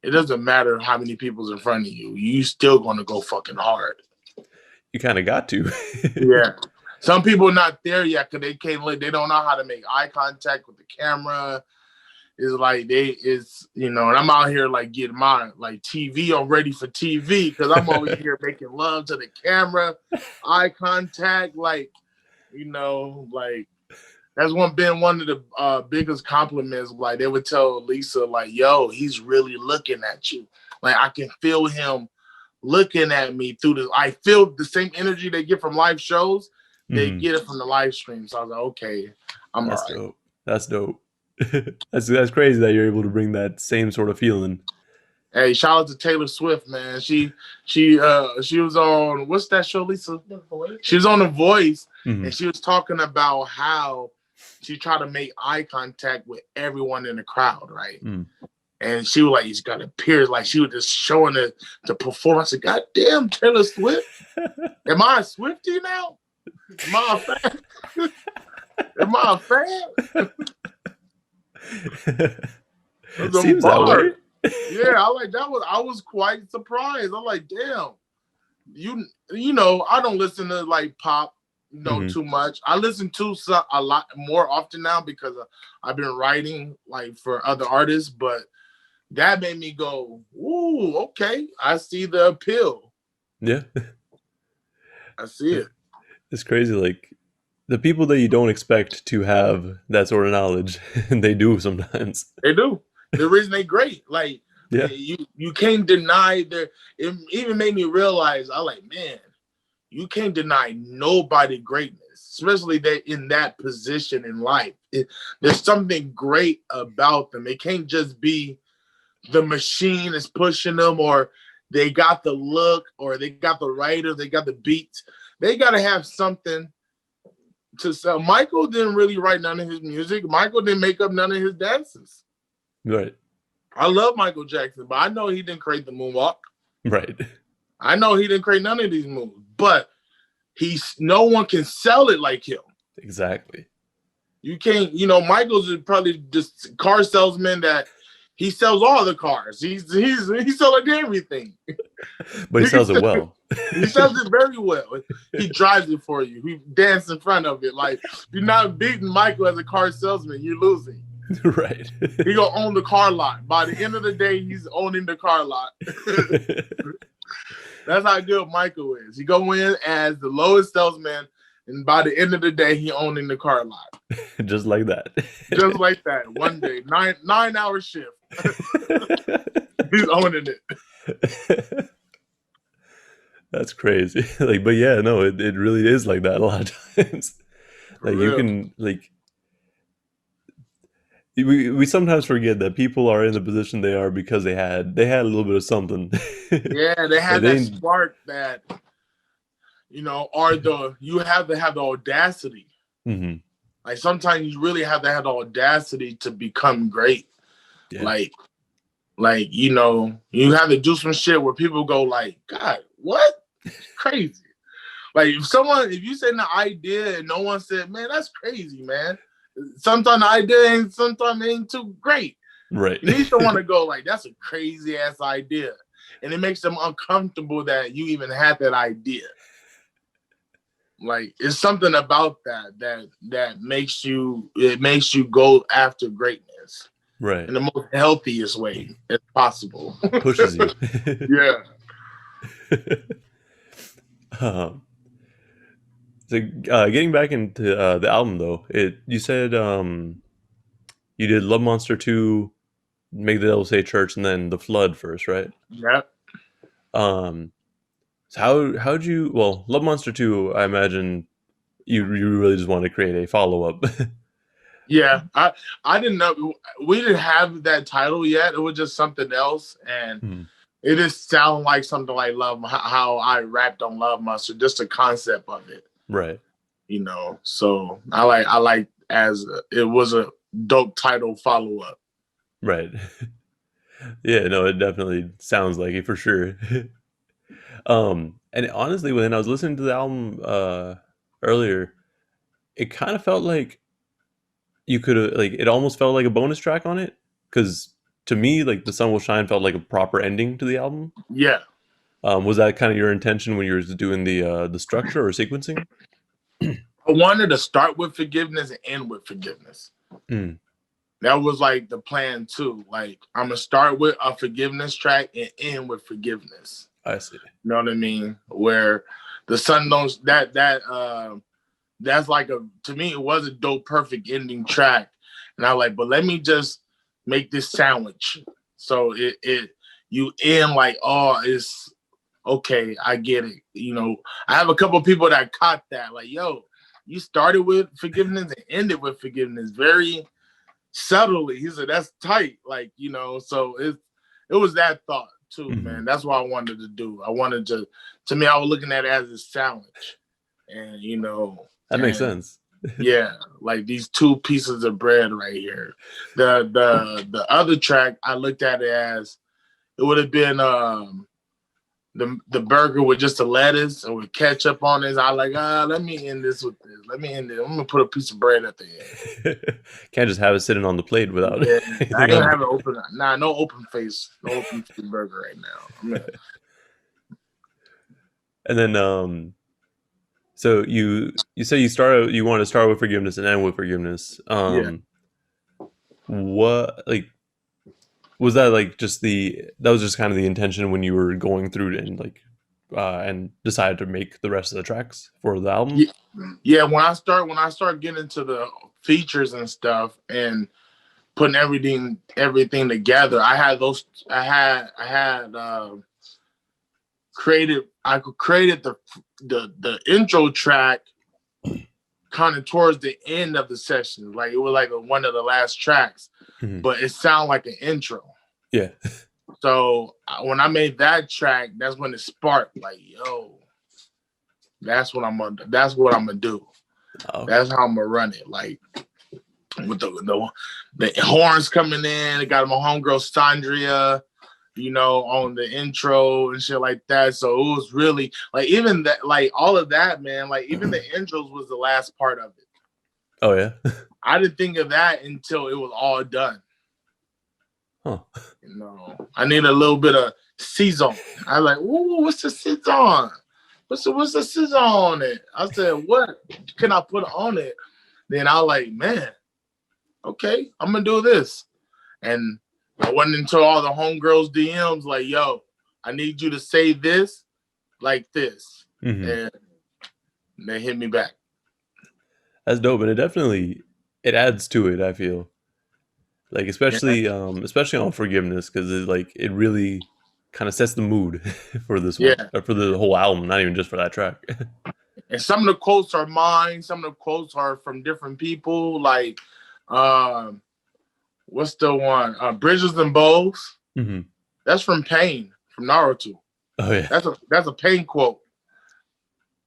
it doesn't matter how many people's in front of you. You still going to go fucking hard. You kind of got to. Yeah. Some people are not there yet because they can't. They don't know how to make eye contact with the camera. It's like and I'm out here like getting my like TV all ready for TV because I'm over here making love to the camera, eye contact, like like that's been one of the biggest compliments. Like they would tell Lisa, like, "Yo, he's really looking at you. Like I can feel him looking at me through the. I feel the same energy they get from live shows. They get it from the live stream." So I was like, "Okay, I'm all right." Dope. That's dope. That's crazy that you're able to bring that same sort of feeling. Hey, shout out to Taylor Swift, man. She was on what's that show, Lisa? The Voice. She was on The Voice, and she was talking about how she tried to make eye contact with everyone in the crowd, right? And she was like, "He's got to appear," like she was just showing the performance. I said, "God damn, Taylor Swift! Am I a Swiftie now? Am I a fan? Am I a fan?" Seems that way. Yeah, I was quite surprised. I'm like, damn, you know, I don't listen to like pop, too much. I listen to a lot more often now because I've been writing like for other artists, but that made me go, ooh, okay, I see the appeal. Yeah. I see it. It's crazy, like the people that you don't expect to have that sort of knowledge, they do sometimes. They do. The reason they great, like yeah, you can't deny their. It even made me realize, I like, man, you can't deny nobody greatness, especially that in that position in life. There's something great about them. It can't just be the machine is pushing them, or they got the look, or they got the writers, they got the beats. They got to have something to sell. Michael didn't really write none of his music. Michael didn't make up none of his dances. Right. I love Michael Jackson, but I know he didn't create the moonwalk. Right. I know he didn't create none of these moves, but no one can sell it like him. Exactly. You can't, Michael's is probably just car salesman that he sells all the cars. He's selling everything. But he sells it well. He sells it very well. He drives it for you. He dances in front of it. Like, you're not beating Michael as a car salesman, you're losing. Right. He gonna own the car lot. By the end of the day, he's owning the car lot. That's how good Michael is. He go in as the lowest salesman, and by the end of the day, he owning the car lot. Just like that. Just like that. One day, 9-hour shift. He's owning it. That's crazy. Like, but yeah, no, it really is like that a lot of times. Like you can like. We sometimes forget that people are in the position they are because they had a little bit of something. Yeah, they had that spark that, or you have to have the audacity. Mm-hmm. Like sometimes you really have to have the audacity to become great. Yeah. Like you have to do some shit where people go like, God, what? Crazy. Like if you said an idea and no one said, man, that's crazy, man. Sometimes the idea sometimes it ain't too great. Right. You need to want to go like, that's a crazy ass idea. And it makes them uncomfortable that you even had that idea. Like it's something about that makes you go after greatness. Right. In the most healthiest way as possible. Pushes you. Yeah. So getting back into the album though, you said you did Love Monster 2, Make the Devil Say Church, and then The Flood first, right? Yep. So how'd you? Well, Love Monster 2, I imagine you really just wanted to create a follow up. Yeah, I didn't know we didn't have that title yet. It was just something else, and it just sounded like something like Love, how I rapped on Love Monster, just the concept of it. Right. So I like as it was a dope title follow up. Right. Yeah, no, it definitely sounds like it for sure. And honestly, when I was listening to the album earlier, it kind of felt like you could have it almost felt like a bonus track on it, because to me, like The Sun Will Shine felt like a proper ending to the album. Yeah. Was that kind of your intention when you were doing the structure or sequencing? I wanted to start with forgiveness and end with forgiveness. Mm. That was like the plan too. Like I'm gonna start with a forgiveness track and end with forgiveness. I see. You know what I mean? Where the sun don't that's like to me it was a dope perfect ending track. And I like, but let me just make this sandwich. So it you end like, oh, it's okay, I get it. You know, I have a couple of people that caught that, like, yo, you started with forgiveness and ended with forgiveness very subtly. He said, that's tight. Like, you know, so it was that thought too, man. That's what I wanted to do. I wanted to me, I was looking at it as a sandwich. And you know, That makes sense. Yeah, like these two pieces of bread right here. The other track I looked at it as it would have been the burger with just the lettuce and with ketchup on it. I like, let me end this with this. Let me end it. I'm gonna put a piece of bread at the end. Can't just have it sitting on the plate without I anything ain't on have it open. Nah, no open face burger right now. And then so you say you want to start with forgiveness and end with forgiveness. Yeah. What, like, was that like that was just kind of the intention when you were going through and like and decided to make the rest of the tracks for the album? Yeah, when I start getting into the features and stuff and putting everything together, I had created the intro track kind of towards the end of the session. Like it was like one of the last tracks, but it sounded like an intro. Yeah. So when I made that track, that's when it sparked. Like, yo, that's what I'm gonna do. Oh. That's how I'm gonna run it. Like with the horns coming in. I got my homegirl Sandria, you know, on the intro and shit like that. So it was really like even that, like all of that, man. Like even the intros was the last part of it. Oh yeah. I didn't think of that until it was all done. Huh. You know, I need a little bit of season. I like, ooh, what's the season? What's the season on it? I said, what can I put on it? Then I like, man, okay, I'm gonna do this. And I went into all the homegirls DMs like, yo, I need you to say this like this. And they hit me back. That's dope, and it adds to it, I feel. Like especially on forgiveness, because it really kind of sets the mood for this one, or for the whole album, not even just for that track. And some of the quotes are mine, some of the quotes are from different people, like what's the one? Bridges and Bows. That's from Pain, from Naruto. Oh yeah. That's a Pain quote.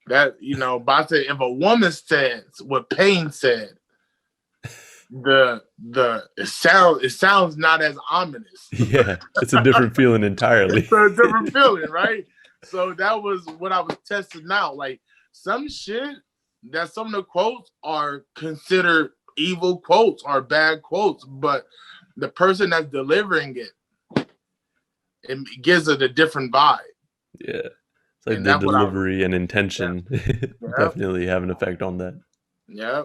That, you know, but I said if a woman says what Pain said, it sounds not as ominous. Yeah, it's a different feeling entirely. It's a different feeling, right? So that was what I was testing out. Like some shit that some of the quotes are considered evil quotes or bad quotes, but the person that's delivering it gives it a different vibe. Yeah, it's like the delivery and intention definitely have an effect on that. Yeah.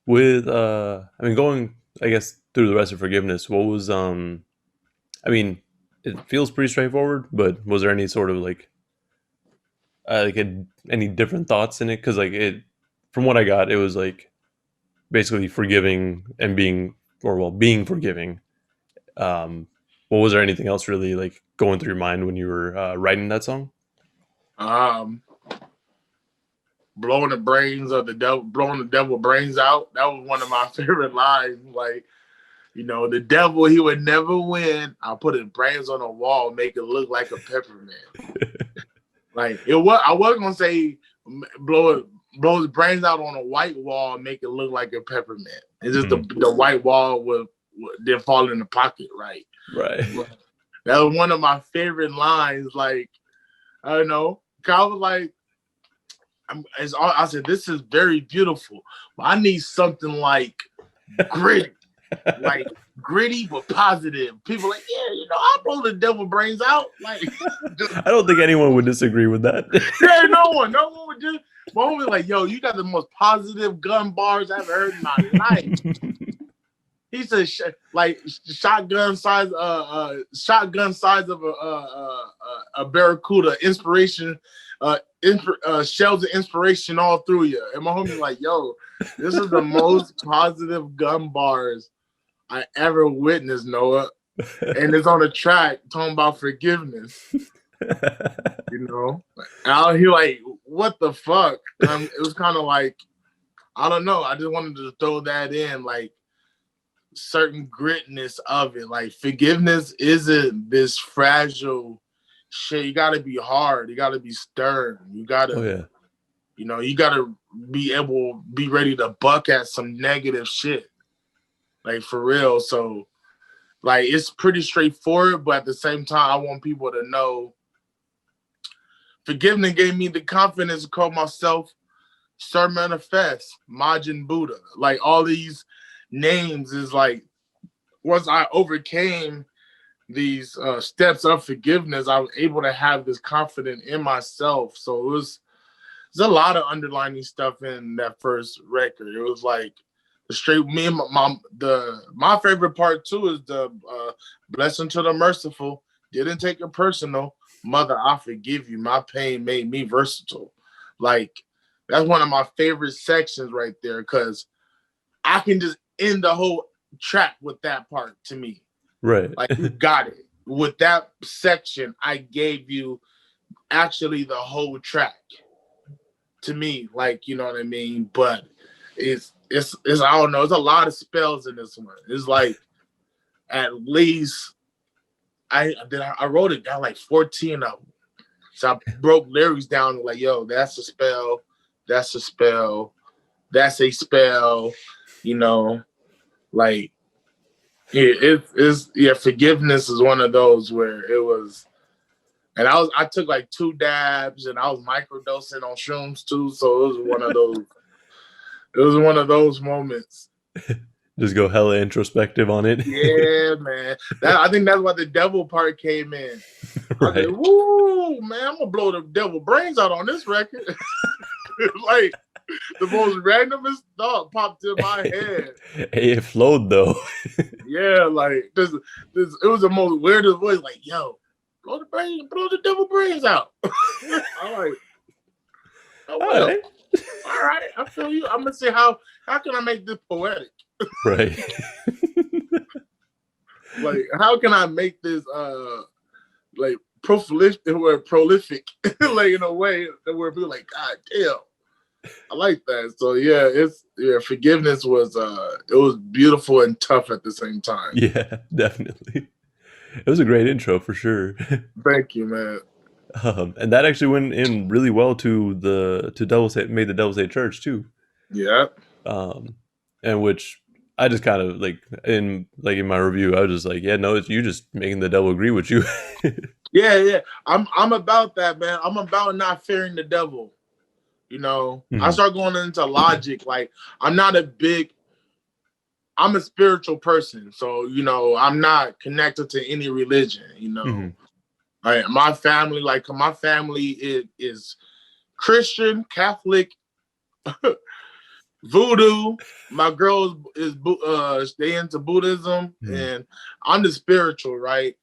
With I mean, going, I guess, through the rest of forgiveness, what was I mean, it feels pretty straightforward, but was there any sort of any different thoughts in it? Because from what I got, it was like basically forgiving and being forgiving. What was there anything else really like going through your mind when you were writing that song? Blowing the devil brains out. That was one of my favorite lines. Like, you know, the devil, he would never win. I'll put his brains on a wall, make it look like a peppermint. Like I wasn't gonna say blow his brains out on a white wall and make it look like a peppermint. It's just the white wall would then fall in the pocket, right? Right. That was one of my favorite lines. Like, I don't know. I was like, I said, this is very beautiful, but I need something like grit. like gritty but positive. People like, yeah, I blow the devil brains out. Like, just, I don't think anyone would disagree with that. yeah, no one would do. My homie like, yo, you got the most positive gun bars I've ever heard in my life. He said, like shotgun size of a barracuda, inspiration, shells of inspiration all through you. And my homie like, yo, this is the most positive gun bars I ever witnessed, Noah. And it's on a track talking about forgiveness. And he like, what the fuck? It was kind of like, I don't know. I just wanted to throw that in, like, certain gritness of it. Like, forgiveness isn't this fragile shit. You gotta be hard. You gotta be stern. You gotta, you gotta be ready to buck at some negative shit. Like, for real. So, like, it's pretty straightforward, but at the same time, I want people to know forgiveness gave me the confidence to call myself Sir Manifest, Majin Buddha. Like, all these names is like, once I overcame these steps of forgiveness, I was able to have this confidence in myself. So there's a lot of underlining stuff in that first record. It was like the straight me and my favorite part too is the blessing to the merciful. Didn't take it personal. Mother, I forgive you. My pain made me versatile. Like, that's one of my favorite sections right there, because I can just end the whole track with that part to me. Right. Like, you got it. With that section, I gave you actually the whole track to me. Like, you know what I mean? But it's I don't know. There's a lot of spells in this one. It's like at least I wrote it down like 14 of them. So I broke lyrics down like, yo, that's a spell. That's a spell. That's a spell. Like, forgiveness is one of those where it was, and I took like 2 dabs and I was microdosing on shrooms too. So it was one of those. It was one of those moments. Just go hella introspective on it. Yeah, man. I think that's why the devil part came in. Right. I was like, woo, man, I'm gonna blow the devil brains out on this record. Like, the most randomest thought popped in my head. Hey, it flowed though. Yeah, like this. It was the most weirdest voice. Like, yo, blow the devil brains out. I'm like, oh well. All right, I feel you. I'm gonna say how can I make this poetic? Right. Like, how can I make this like prolific like in a way that where people like, God damn, I like that. So yeah, forgiveness was it was beautiful and tough at the same time. Yeah, definitely. It was a great intro for sure. Thank you, man. And that actually went in really well to Devil's Hate, made the Devil's Hate Church too. Yeah. And which I just kind of like in my review, I was just like, yeah, no, it's you just making the devil agree with you. Yeah. I'm about that, man. I'm about not fearing the devil. I start going into logic. Like, I'm a spiritual person. So, I'm not connected to any religion, Like, my family is Christian, Catholic, Voodoo. My girls they into Buddhism, and I'm the spiritual, right?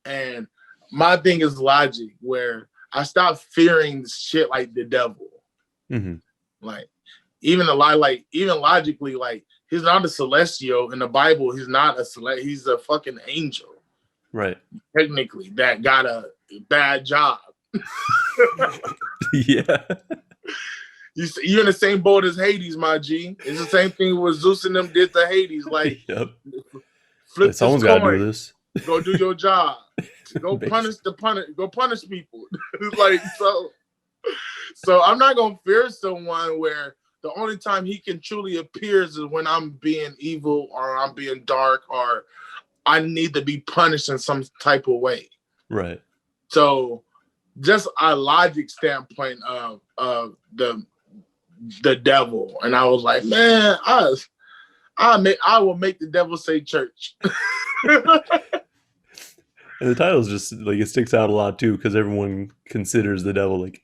And my thing is logic, where I stopped fearing shit like the devil. Like, even logically, like, he's not a celestial in the Bible. He's not a he's a fucking angel, right? Technically, that got a bad job. Yeah. You're in the same boat as Hades, my G. It's the same thing what Zeus and them did to Hades. Like, yep. Flip someone's got to do this. Go do your job. Go punish people. Like, so I'm not gonna fear someone where the only time he can truly appear is when I'm being evil or I'm being dark or I need to be punished in some type of way. Right. So, just a logic standpoint of the devil, and I was like, man, I will make the devil say church. And the title is just like it sticks out a lot too because everyone considers the devil like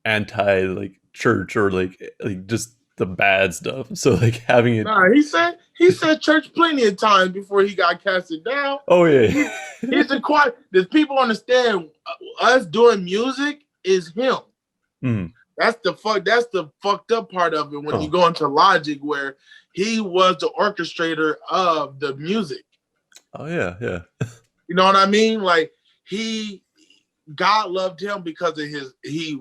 anti like church or like just the bad stuff. So like having it. Nah, he said church plenty of times before he got casted down. Oh yeah. He's a quiet. Does people understand? Us doing music is him. Mm. That's the fucked up part of it when you go into Logic, where he was the orchestrator of the music. Oh yeah, yeah. You know what I mean? Like God loved him because of he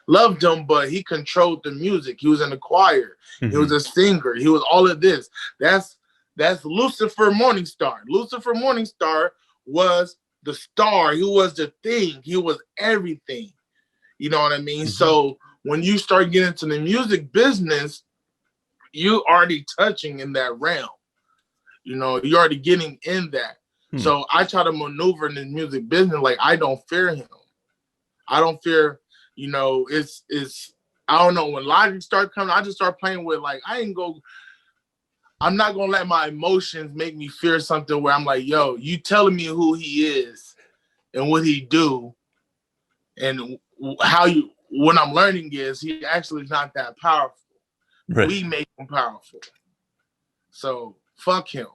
loved him, but he controlled the music. He was in the choir. Mm-hmm. He was a singer. He was all of this. That's Lucifer Morningstar. Lucifer Morningstar was the star. He was the thing. He was everything. You know what I mean? Mm-hmm. So when you start getting into the music business, you already touching in that realm. You know, you're already getting in that. So I try to maneuver in the music business like I don't fear him. I don't fear, you know, it's I don't know, when Logic start coming, I just start playing with like I'm not gonna let my emotions make me fear something where I'm like, yo, you telling me who he is and what he do and what I'm learning is he actually is not that powerful. Right. We make him powerful. So fuck him.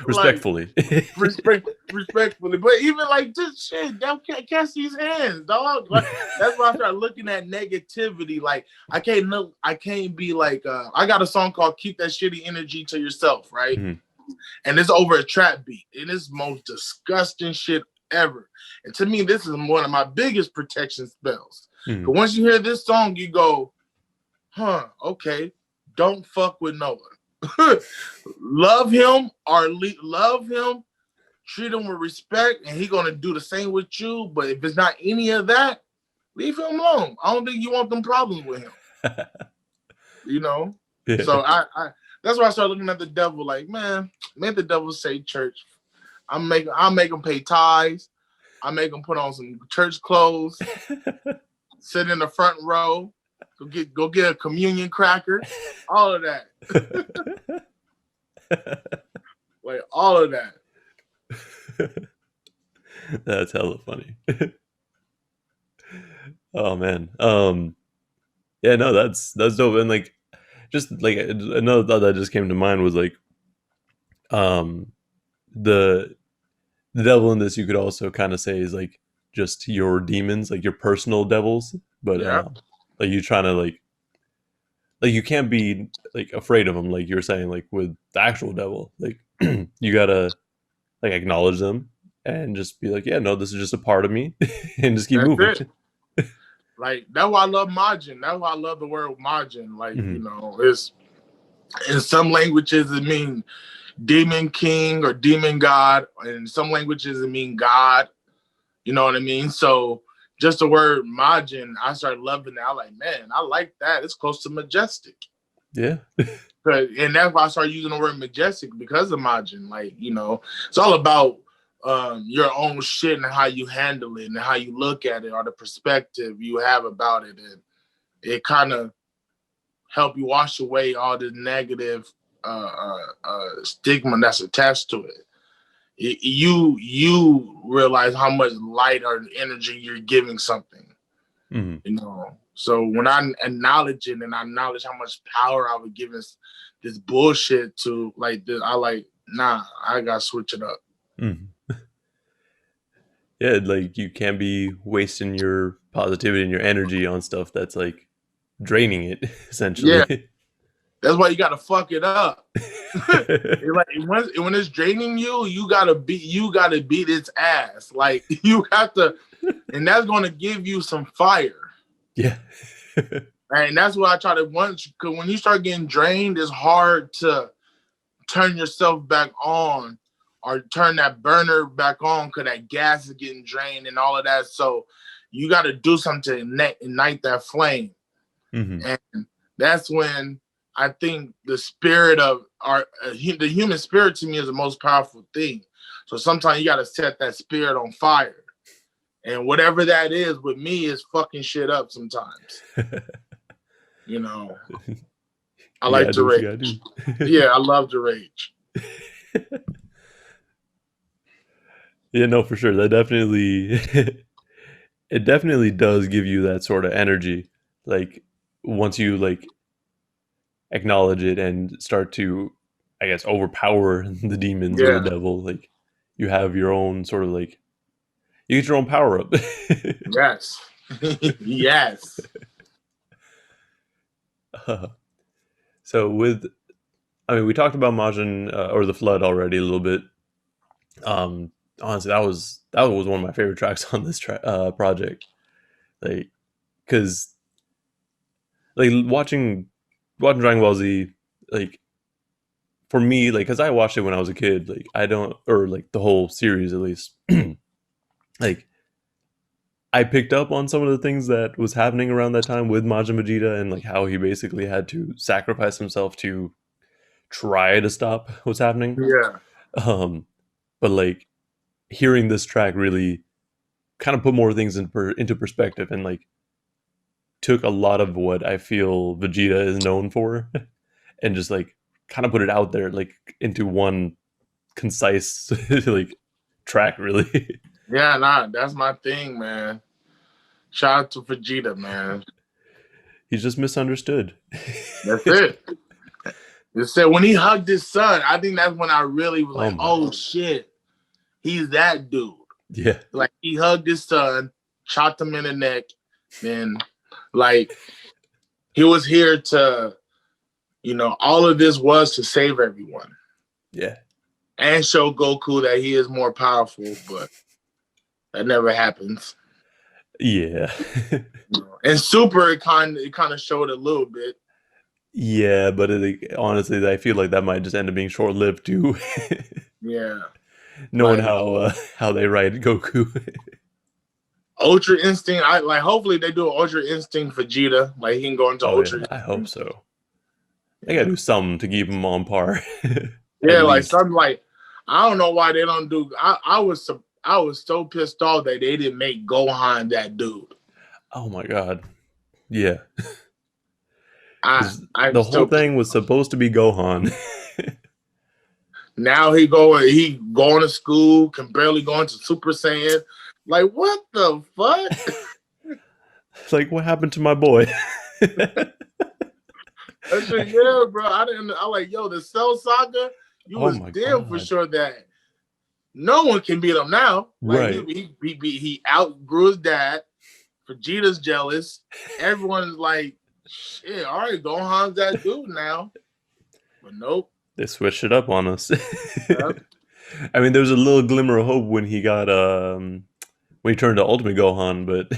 Respectfully. Respectfully. But even like this shit, don't catch these hands, dog. Like, that's why I start looking at negativity. Like I can't be like I got a song called Keep That Shitty Energy to Yourself, right? Mm-hmm. And it's over a trap beat. It is the most disgusting shit ever. And to me, this is one of my biggest protection spells. Mm-hmm. But once you hear this song, you go, okay, don't fuck with Noah. Love him love him, treat him with respect, and he's gonna do the same with you. But if it's not any of that, leave him alone. I don't think you want them problems with him. You know? Yeah. So I that's why I started looking at the devil like, man, make the devil say church. I'll make him pay tithes. I make him put on some church clothes, sit in the front row. Go get a communion cracker, all of that. Like all of that. That's hella funny. Oh man. Yeah, no, that's dope. And like just like another thought that just came to mind was like the devil in this you could also kind of say is like just your demons, like your personal devils. But yeah. Like you trying to like you can't be like afraid of them, like you were saying, like with the actual devil. Like you gotta like acknowledge them and just be like, yeah, no, this is just a part of me, and just keep moving. Like that's why I love Majin. That's why I love the word Majin. Like you know, it's in some languages it means demon king or demon god, and in some languages it means God. You know what I mean? So just the word Majin, I started loving it. I like, man, I like that. It's close to majestic. Yeah. And that's why I started using the word majestic because of Majin. Like, you know, it's all about your own shit and how you handle it and how you look at it or the perspective you have about it. And it kind of help you wash away all the negative stigma that's attached to it. You realize how much light or energy you're giving something, you know. So when I acknowledge it and I acknowledge how much power I was giving this bullshit to, like this, I like, nah, I gotta switch it up. Yeah, like you can't be wasting your positivity and your energy on stuff that's like draining it, essentially. Yeah. That's why you gotta fuck it up. Like when it's draining you, you gotta beat its ass. Like you have to, and that's gonna give you some fire. Yeah. And that's what I try to because when you start getting drained, it's hard to turn yourself back on or turn that burner back on because that gas is getting drained and all of that. So you got to do something to ignite that flame. And that's when I think the spirit of the human spirit to me is the most powerful thing. So sometimes you got to set that spirit on fire. And whatever that is with me is fucking shit up sometimes. You know. I You gotta like do to what you rage. gotta do. Yeah, I love to rage. Yeah, no, for sure. That definitely it definitely does give you that sort of energy. Like once you like acknowledge it and start to, I guess, overpower the demons or the Yeah. devil, like you have your own sort of like you get your own power up. Yes. Yes. uh, so with, I mean, we talked about Majin or the Flood already a little bit. Um, honestly, that was one of my favorite tracks on this project. Like, because like watching Dragon Ball Z, like for me, like, because I watched it when I was a kid, like I don't, or like the whole series at least, like I picked up on some of the things that was happening around that time with Majin Vegeta and like how he basically had to sacrifice himself to try to stop what's happening. Yeah. Um, but like hearing this track really kind of put more things into perspective and like took a lot of what I feel Vegeta is known for and just like kind of put it out there like into one concise like track really. Yeah, nah, that's my thing, man. Shout out to Vegeta, man. He's just misunderstood. That's it. It said when he hugged his son, I think that's when I really was Oh like, my. oh shit, he's that dude. Yeah. Like he hugged his son, chopped him in the neck, then like he was here to, all of this was to save everyone. Yeah. And show Goku that he is more powerful, but that never happens. Yeah. And Super, it kind of showed a little bit. Yeah, but honestly, I feel like that might just end up being short lived too. Yeah. Knowing Like, how they write Goku. Ultra Instinct, hopefully they do an Ultra Instinct Vegeta. Like he can go into Oh Ultra yeah, I Instinct. hope so. They gotta do something to keep him on par. Yeah, At like least. something like I don't know why they don't do. I was so pissed off that they didn't make Gohan that dude. Oh my god. Yeah. I'm The whole still thing was supposed to be Gohan. now he going to school, can barely go into Super Saiyan. Like what the fuck? Like, what happened to my boy? I said, yeah, bro. I like, yo, the Cell Saga, you Oh was my damn for god. sure that no one can beat him now. Like Right. he outgrew his dad. Vegeta's jealous. Everyone's like, shit, all right, Gohan's that dude now. But nope. They switched it up on us. Yeah. I mean, there was a little glimmer of hope when he got when he turned to Ultimate Gohan, but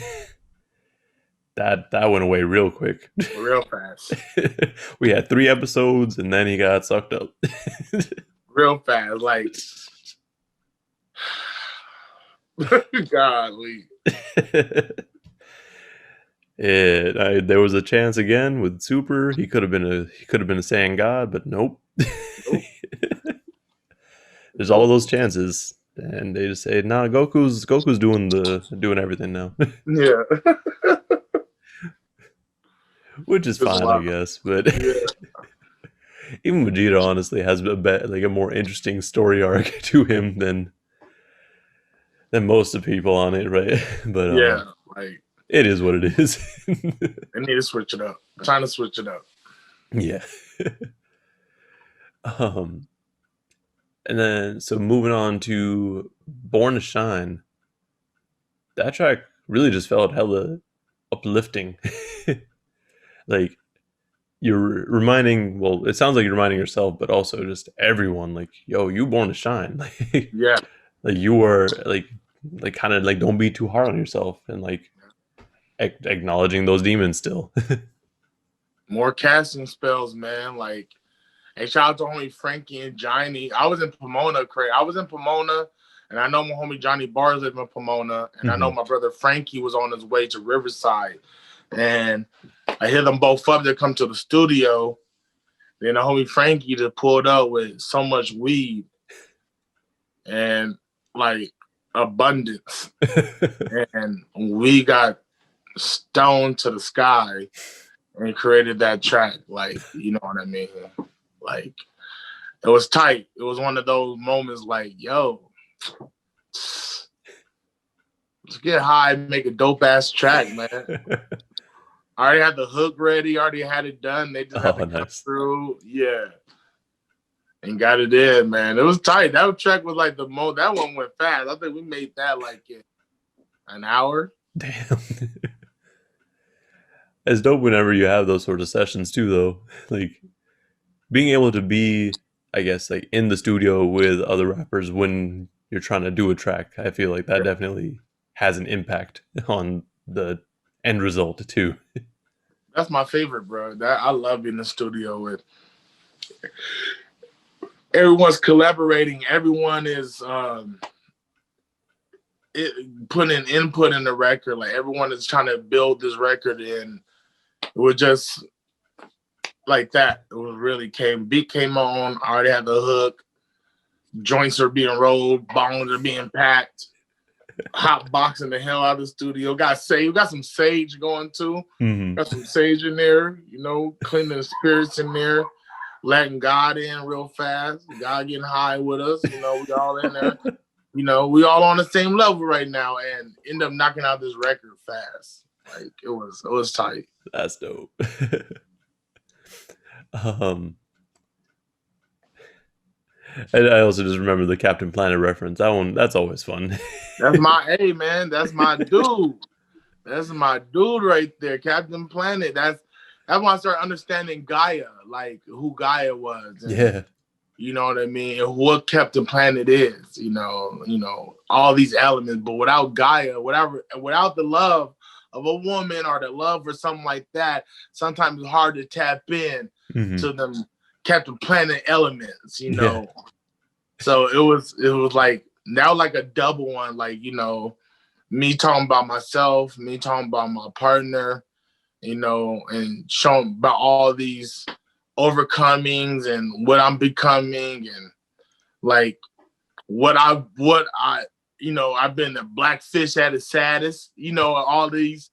that went away real quick. Real fast. We had 3 episodes and then he got sucked up. Real fast. Like golly. There was a chance again with Super. He could have been a Saiyan God, but nope. Nope. There's all those chances, and they just say, "Nah, Goku's doing everything now," Yeah. which is fine, I guess. But Yeah. even Vegeta honestly has a more interesting story arc to him than most of the people on it, right? But Yeah. Like it is what it is. I need to switch it up. I'm trying to switch it up. Yeah. um, and then so moving on to Born to Shine, that track really just felt hella uplifting. Like you're reminding, well, it sounds like you're reminding yourself, but also just everyone, like, yo, you born to shine. Like, Yeah. like you are like kind of like don't be too hard on yourself and like acknowledging those demons still. More casting spells, man. Like, hey, shout out to homie Frankie and Johnny. I was in Pomona, Craig. I was in Pomona, and I know my homie Johnny Bars lived in Pomona, and I know my brother Frankie was on his way to Riverside. And I hit them both up to come to the studio. Then the homie Frankie just pulled up with so much weed and like abundance. And we got stoned to the sky. and created that track. Like, you know what I mean? Like, it was tight. It was one of those moments like, yo, let's get high and make a dope ass track, man. I already had the hook ready, already had it done. They just had to come through. Yeah. And got it in, man. It was tight. That track was like that one went fast. I think we made that like in an hour. Damn. It's dope whenever you have those sort of sessions too, though. Like being able to be, I guess, like in the studio with other rappers when you're trying to do a track. I feel like that definitely has an impact on the end result too. That's my favorite, bro. I love being in the studio with. Everyone's collaborating. Everyone is putting input in the record. Like everyone is trying to build this record, and it was just like that. It was really beat came on. I already had the hook. Joints are being rolled. Bones are being packed. Hot boxing the hell out of the studio. Got some sage going too. Mm-hmm. Got some sage in there. You know, cleaning the spirits in there. Letting God in real fast. God getting high with us. You know, we all in there. You know, we all on the same level right now and end up knocking out this record fast. Like it was tight. That's dope. And I also just remember the Captain Planet reference. That's always fun. That's my dude. That's my dude right there, Captain Planet. That's when I started understanding Gaia, like who Gaia was. And, yeah. You know what I mean? And what Captain Planet is, you know, all these elements. But without Gaia, without the love of a woman or the love for something like that, sometimes it's hard to tap in to them Captain Planet elements, you know. Yeah. So it was like now like a double one, like, you know, me talking about myself, me talking about my partner, you know, and showing about all these overcomings and what I'm becoming and like what I you know, I've been a black fish at its saddest, you know, all these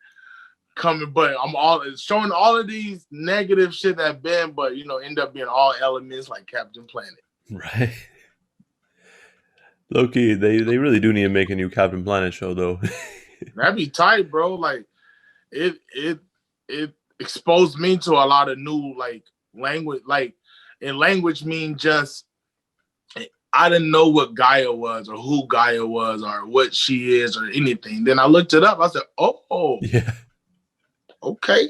coming, but I'm all showing all of these negative shit that I've been, but you know, end up being all elements like Captain Planet. Right. Low-key, they really do need to make a new Captain Planet show though. That'd be tight, bro. Like it exposed me to a lot of new like language, like and language mean just I didn't know what Gaia was or who Gaia was or what she is or anything. Then I looked it up. I said, oh yeah, okay,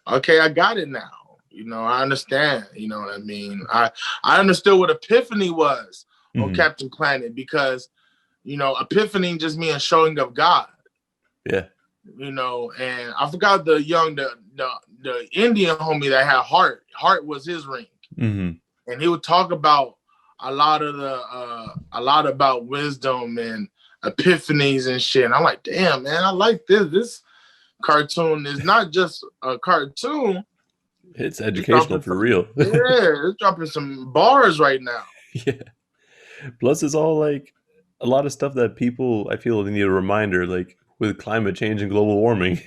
I got it now. You know, I understand. You know what I mean? I understood what epiphany was on Captain Planet because, you know, epiphany just means showing of God. Yeah. You know, and I forgot the Indian homie that had Heart. Heart was his ring. Mm-hmm. And he would talk about a lot about wisdom and epiphanies and shit. And I'm like, damn, man, I like this. This cartoon is not just a cartoon. It's educational for real. Yeah, it's dropping some bars right now. Yeah. Plus, it's all like a lot of stuff that people, I feel, they need a reminder, like with climate change and global warming.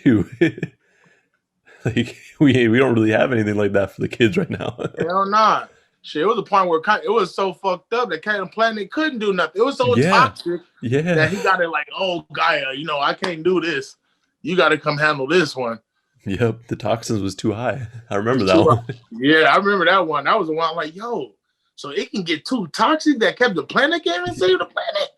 Like we don't really have anything like that for the kids right now. Hell not. Shit, it was a point where it was so fucked up that Captain Planet couldn't do nothing. It was so toxic that he got it like, oh, Gaia, you know, I can't do this. You got to come handle this one. Yep, the toxins was too high. I remember that one. Yeah, I remember that one. That was the one I'm like, yo, so it can get too toxic that Captain Planet came and saved the planet?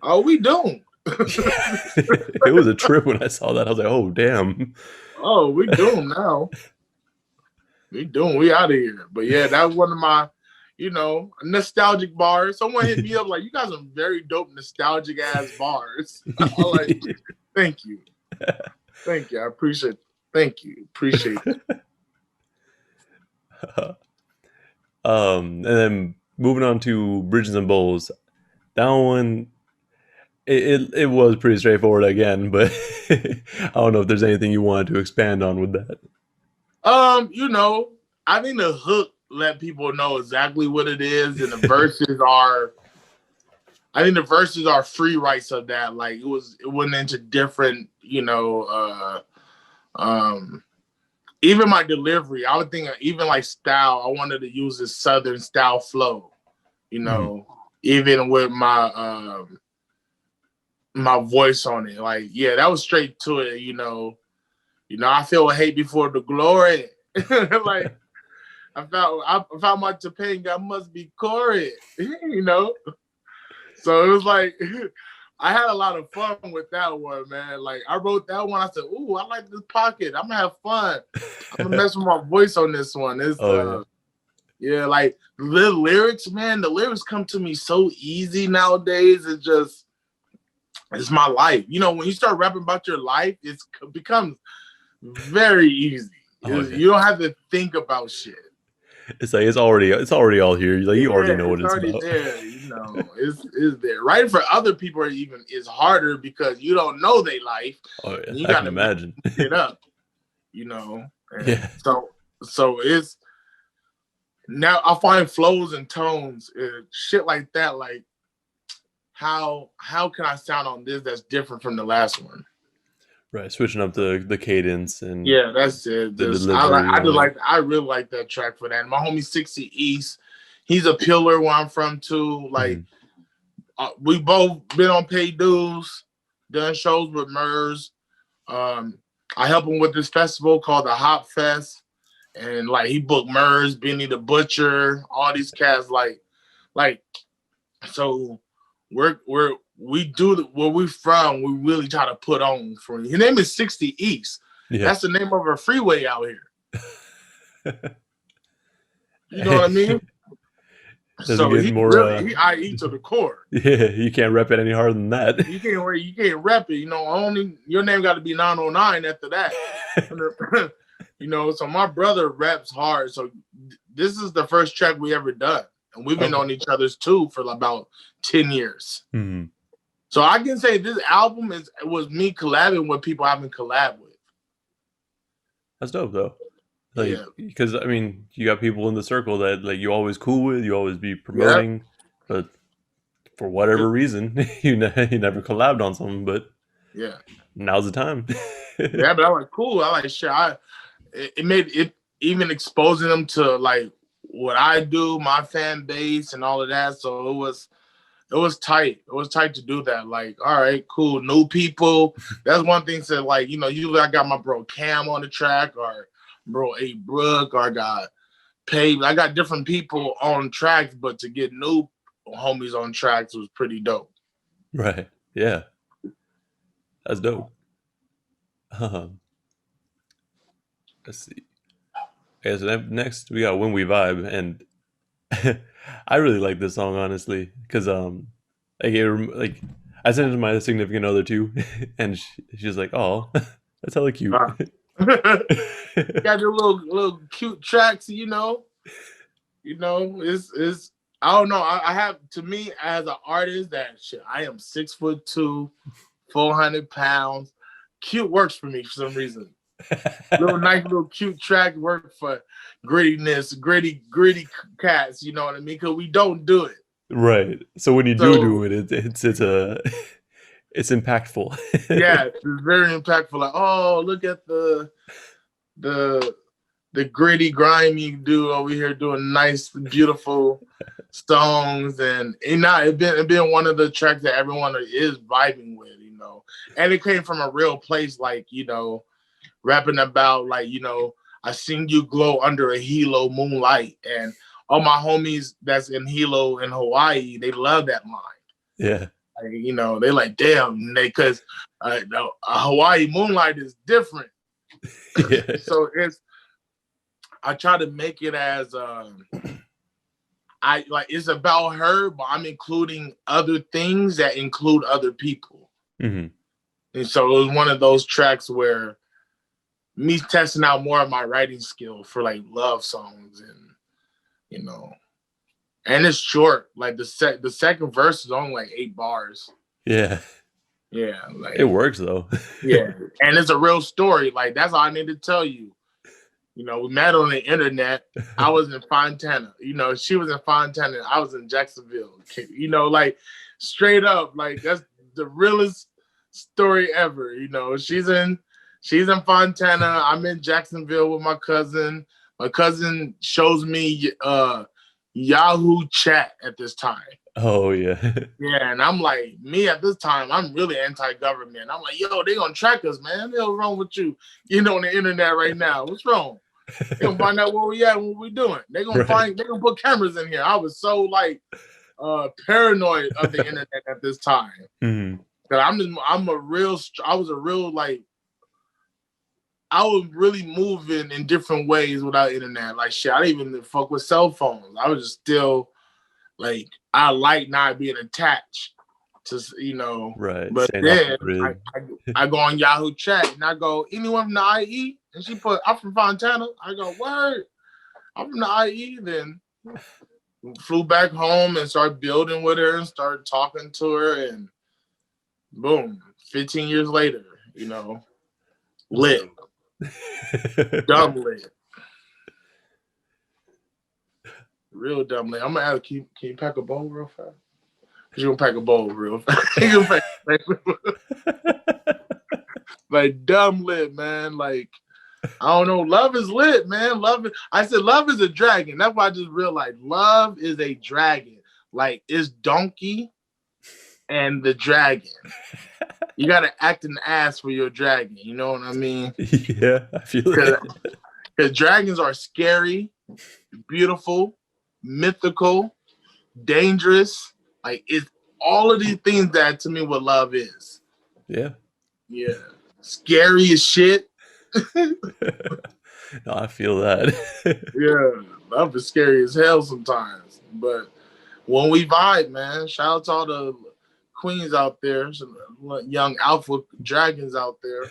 Oh, we doomed. It was a trip when I saw that. I was like, oh, damn. Oh, we doomed now. We out of here. But yeah, that was one of my, you know, nostalgic bars. Someone hit me up like, you got some very dope nostalgic ass bars. I'm like, thank you. Thank you. I appreciate it. Thank you. Appreciate it. And then moving on to Bridges and Bowls. That one, it was pretty straightforward again, but I don't know if there's anything you wanted to expand on with that. You know, I think the hook let people know exactly what it is, and the verses are. I think the verses are free writes of that. Like it went into different, you know, even my delivery, I would think even like style, I wanted to use this Southern style flow, you know, even with my my voice on it. Like, yeah, that was straight to it, you know. I feel hate before the glory. Like I found my Topanga must be Corey, you know. So it was like I had a lot of fun with that one, man. Like I wrote that one. I said, "Ooh, I like this pocket. I'm gonna have fun. I'm gonna mess with my voice on this one." It's yeah, like the lyrics, man. The lyrics come to me so easy nowadays. It's my life. You know, when you start rapping about your life, it becomes very easy. You don't have to think about shit. It's like it's already all here. Like you already know what it's already about. there. You know, it's there. Writing for other people is harder because you don't know their life. Oh yeah, And you I can gotta imagine. make it up. You know. And Yeah. So it's now I find flows and tones, shit like that. Like how can I sound on this that's different from the last one? Right, switching up the cadence and yeah, that's it. the delivery. I really like that track for that. And my homie 60 East, he's a pillar where I'm from too. Like we both been on paid dues, done shows with Murs. I help him with this festival called the Hop Fest, and like he booked Murs, Benny the Butcher, all these cats. Like so we do where we from. We really try to put on for his name is 60 East. Yeah. That's the name of a freeway out here. You know what I mean? So he really IE to the core. Yeah, you can't rep it any harder than that. You can't rep it. You know, only your name got to be 909 after that. You know, so my brother raps hard. So this is the first track we ever done. And we've been on each other's too for about 10 years. Mm-hmm. So I can say this album was me collabing with people I haven't collabed with. That's dope though. Like, because I mean, you got people in the circle that like you always cool with, you always be promoting, but for whatever reason, you never collabed on something. But now's the time. Yeah, but I like cool. I like shit. It made it even exposing them to like what I do, my fan base, and all of that. So it was tight. It was tight to do that. Like, all right, cool, new people. That's one thing. So like, you know, usually I got my bro Cam on the track, or bro A Brook, or I got Pave. I got different people on tracks, but to get new homies on tracks was pretty dope. Right. Yeah. That's dope. Let's see. Okay, so next we got When We Vibe, and I really like this song honestly because I sent it to my significant other too, and she's like, "Oh, that's hella cute." Got your little cute tracks, you know. It's I don't know. I have, to me as an artist, that shit. I am 6'2", 400 pounds. Cute works for me for some reason. Nice little cute track work for grittiness, gritty cats. You know what I mean? Because we don't do it. Right. So when you do it, it's impactful. Yeah, it's very impactful. Like, oh, look at the gritty, grimy dude over here doing nice, beautiful songs, and it been one of the tracks that everyone is vibing with, you know. And it came from a real place, like, you know, rapping about, like, you know, I seen you glow under a halo moonlight, and all my homies that's in Hilo in Hawaii, they love that line. Yeah. Like, you know, they like, damn, because a Hawaii moonlight is different. Yeah. So I try to make it as it's about her, but I'm including other things that include other people. Mm-hmm. And so it was one of those tracks where me testing out more of my writing skill for like love songs, and you know, and it's short. Like the second verse is only like 8 bars. Yeah. Yeah. Like, it works though. Yeah. And it's a real story. Like, that's all I need to tell you. You know, we met on the internet. I was in Fontana. You know, she was in Fontana. I was in Jacksonville. You know, like straight up, like that's the realest story ever. You know, she's in She's in Fontana. I'm in Jacksonville with my cousin. My cousin shows me Yahoo Chat at this time. Oh yeah. Yeah, and I'm like, me at this time, I'm really anti-government. I'm like, yo, they gonna track us, man. What's wrong with you? You know, on the internet right now. What's wrong? They gonna find out where we at and what we doing. They gonna they gonna put cameras in here. I was so like paranoid of the internet at this time. Mm-hmm. I was really moving in different ways without internet. Like shit, I didn't even fuck with cell phones. I was just still like, I like not being attached to, you know. Right. But then I go on Yahoo Chat and I go, anyone from the IE? And she put, I'm from Fontana. I go, word. I'm from the IE. Then flew back home and started building with her and started talking to her. And boom, 15 years later, you know, lit. Dumb lit. Real dumb lit. I'm gonna ask, can you pack a bowl real fast? You gonna pack a bowl real fast. Like dumb lit, man. Like, I don't know. Love is lit, man. I said love is a dragon. That's why I just realized love is a dragon. Like, it's Donkey and the dragon. You gotta act an ass for your dragon. You know what I mean? Yeah, I feel it. Because dragons are scary, beautiful, mythical, dangerous. Like, it's all of these things that to me what love is. Yeah. Yeah. Scary as shit. No, I feel that. Yeah. Love is scary as hell sometimes. But when we vibe, man, shout out to all the queens out there, some young alpha dragons out there.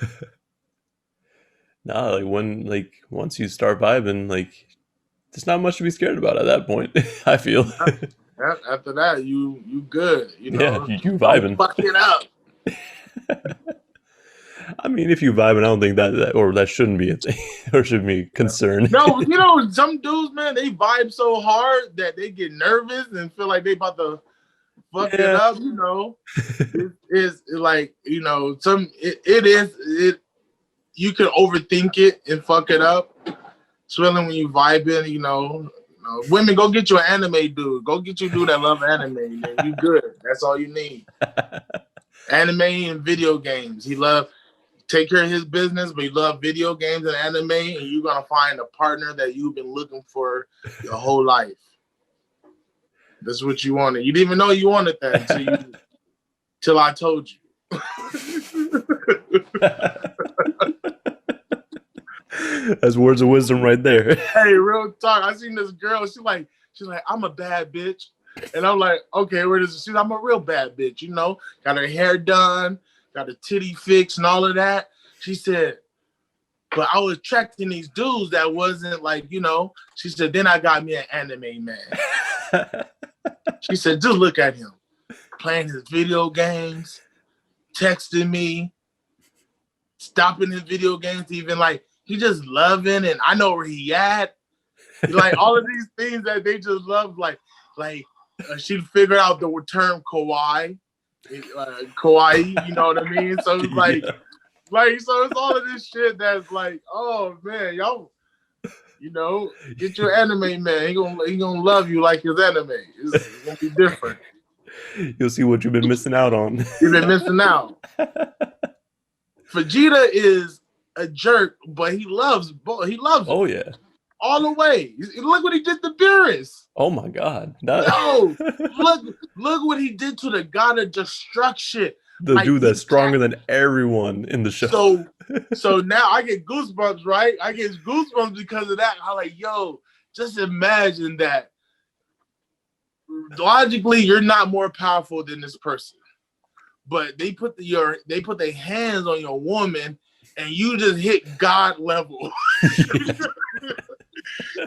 Nah, like once you start vibing, like there's not much to be scared about at that point. I feel. After that, you good. You know, yeah, you vibing. Fuck it up. I mean, if you vibing, I don't think that shouldn't be a thing or should be concerned. No, you know, some dudes, man, they vibe so hard that they get nervous and feel like they about to fuck it up. You know, it's like, you know, you can overthink it and fuck it up. Especially when you vibing, you know, women, go get you an anime dude. Go get you a dude that love anime. Man. You good. That's all you need. Anime and video games. He take care of his business, but he love video games and anime, and you're gonna find a partner that you've been looking for your whole life. That's what you wanted. You didn't even know you wanted that till I told you. That's words of wisdom right there. Hey, real talk. I seen this girl. She's like, I'm a bad bitch. And I'm like, okay, where does she? I'm a real bad bitch, you know. Got her hair done, got a titty fixed and all of that. She said, but I was attracting these dudes that wasn't like, you know. She said, then I got me an anime man. She said, just look at him. Playing his video games, texting me, stopping his video games, even like, he just loving, and I know where he at. Like all of these things that they just love, like she figured out the term kawaii, kawaii. You know what I mean? So it's like, so it's all of this shit that's like, oh man, y'all, you know, get your anime man. He gonna love you like his anime. It's gonna be different. You'll see what you've been missing out on. You've been missing out. Vegeta is a jerk, but he loves. Oh yeah, all the way. Look what he did to Beerus. Oh my God! No, look what he did to the god of destruction. The like, dude that's stronger than everyone in the show. So now I get goosebumps, right? I get goosebumps because of that. I'm like, yo, just imagine that. Logically, you're not more powerful than this person, but they put their hands on your woman. And you just hit God level.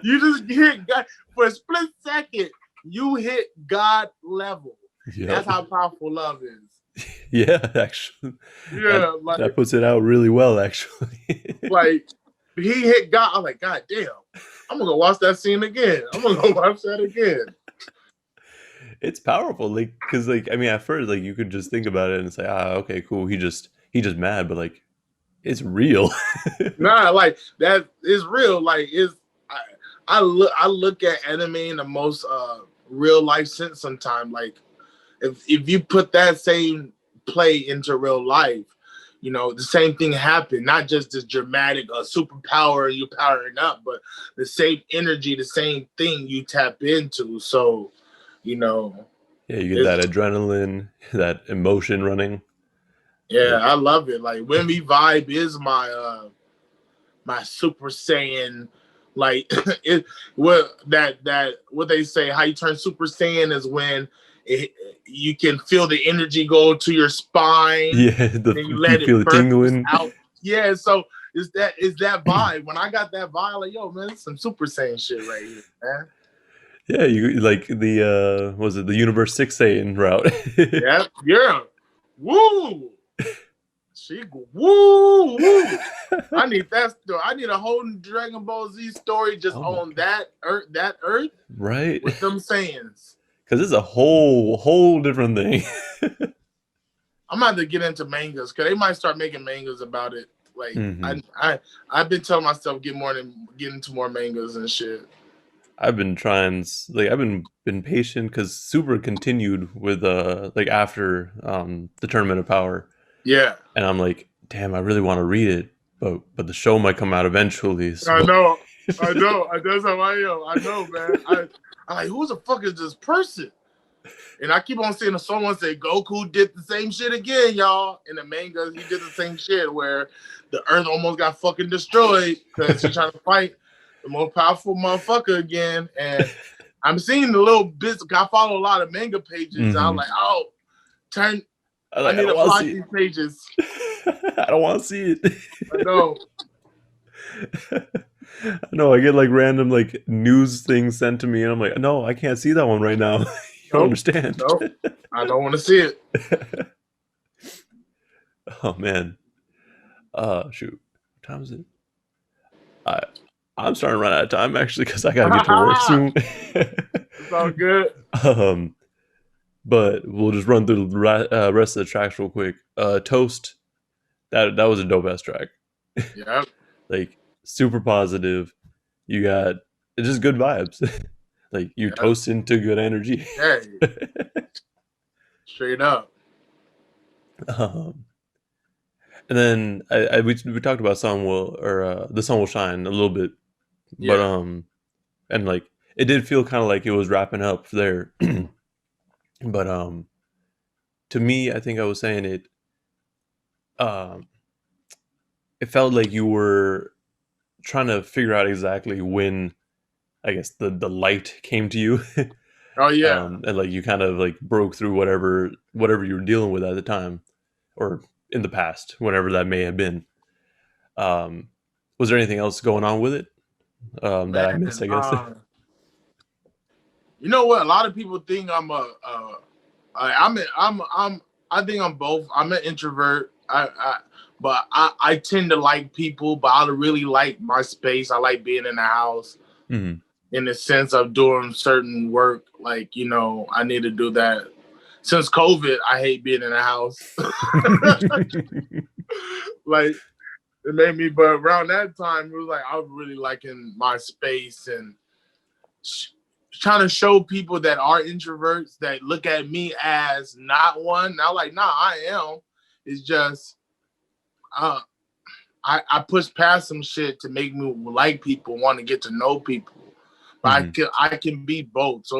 You just hit God for a split second. You hit God level. Yep. That's how powerful love is. Yeah, actually. Yeah, that puts it out really well, actually. Like he hit God. I'm like, God damn. I'm gonna go watch that scene again. I'm gonna go watch that again. It's powerful, like, because, like, I mean, at first, like, you could just think about it and say, okay, cool. He just mad, but like, It's real. Nah, like that is real. Like I look at anime in the most real life sense sometimes. Like if you put that same play into real life, you know, the same thing happened. Not just this dramatic superpower you powering up, but the same energy, the same thing you tap into. So, you know, Yeah, you get that it's adrenaline, that emotion running. yeah, Like, I love it. Like when we vibe is my Super Saiyan. Like it, what they say, how you turn Super Saiyan is when you can feel the energy go to your spine, yeah, and then you you let feel it the burst tingling. out. Yeah, so is that vibe. When I got that vibe, like yo, man, it's some Super Saiyan shit right here, man. Yeah, you like the was it the Universe 6 Saiyan route? Yeah, yeah, woo. She woo woo. I need that story. I need a whole Dragon Ball Z story just Oh my on god. that Earth Right? with them sayings. Cuz it's a whole different thing. I'm about to get into mangas because they might start making mangas about it. Like Hmm. I've been telling myself get into more mangas and shit. I've been trying like I've been patient cuz Super continued with like after the Tournament of Power, Yeah, and I'm like, damn, I really want to read it, but the show might come out eventually. I So know, I know. That's how I am. I know, man. I like who the fuck is this person? And I keep on seeing someone say Goku did the same shit again, y'all. In the manga, he did the same shit where the Earth almost got fucking destroyed because he's trying to fight the most powerful motherfucker again. And I'm seeing the little bits. I follow a lot of manga pages. And I'm hmm like, oh, turn. I I need don't to want to block see these pages. it. I don't want to see I know. it. No, I get like random like news things sent to me, and I'm like, no, I can't see that one right now. You don't Nope. understand. Nope. I don't want to see it. Oh man. Shoot. What time is it? I I'm starting to run out of time actually because I gotta get to work soon. It's all good. um, but we'll just run through the rest of the tracks real quick. Toast. That was a dope ass track. Yep. Like super positive. You got it's just good vibes. Like you Yep. toast into good energy. Hey, straight up. um, and then we talked about Sun Will or the Sun Will Shine a little bit, but Yeah. and like it did feel kind of like it was wrapping up there. But to me, I think I was saying it. Um, it felt like you were trying to figure out exactly when I guess the light came to you, Oh yeah. and like you kind of like broke through whatever you were dealing with at the time, or in the past, whenever that may have been. Um, was there anything else going on with it that I missed? Man, I guess. you know what? A lot of people think I think I'm both. I'm an introvert. But I tend to like people, but I really like my space. I like being in the house Hmm. in the sense of doing certain work. Like, you know, I need to do that. Since COVID, I hate being in the house. Like, it made me, but around that time, it was like I was really liking my space and trying to show people that are introverts that look at me as not one. Now, like, nah, I am. It's just uh, I push past some shit to make me like people, want to get to know people. But Hmm. I can be both. So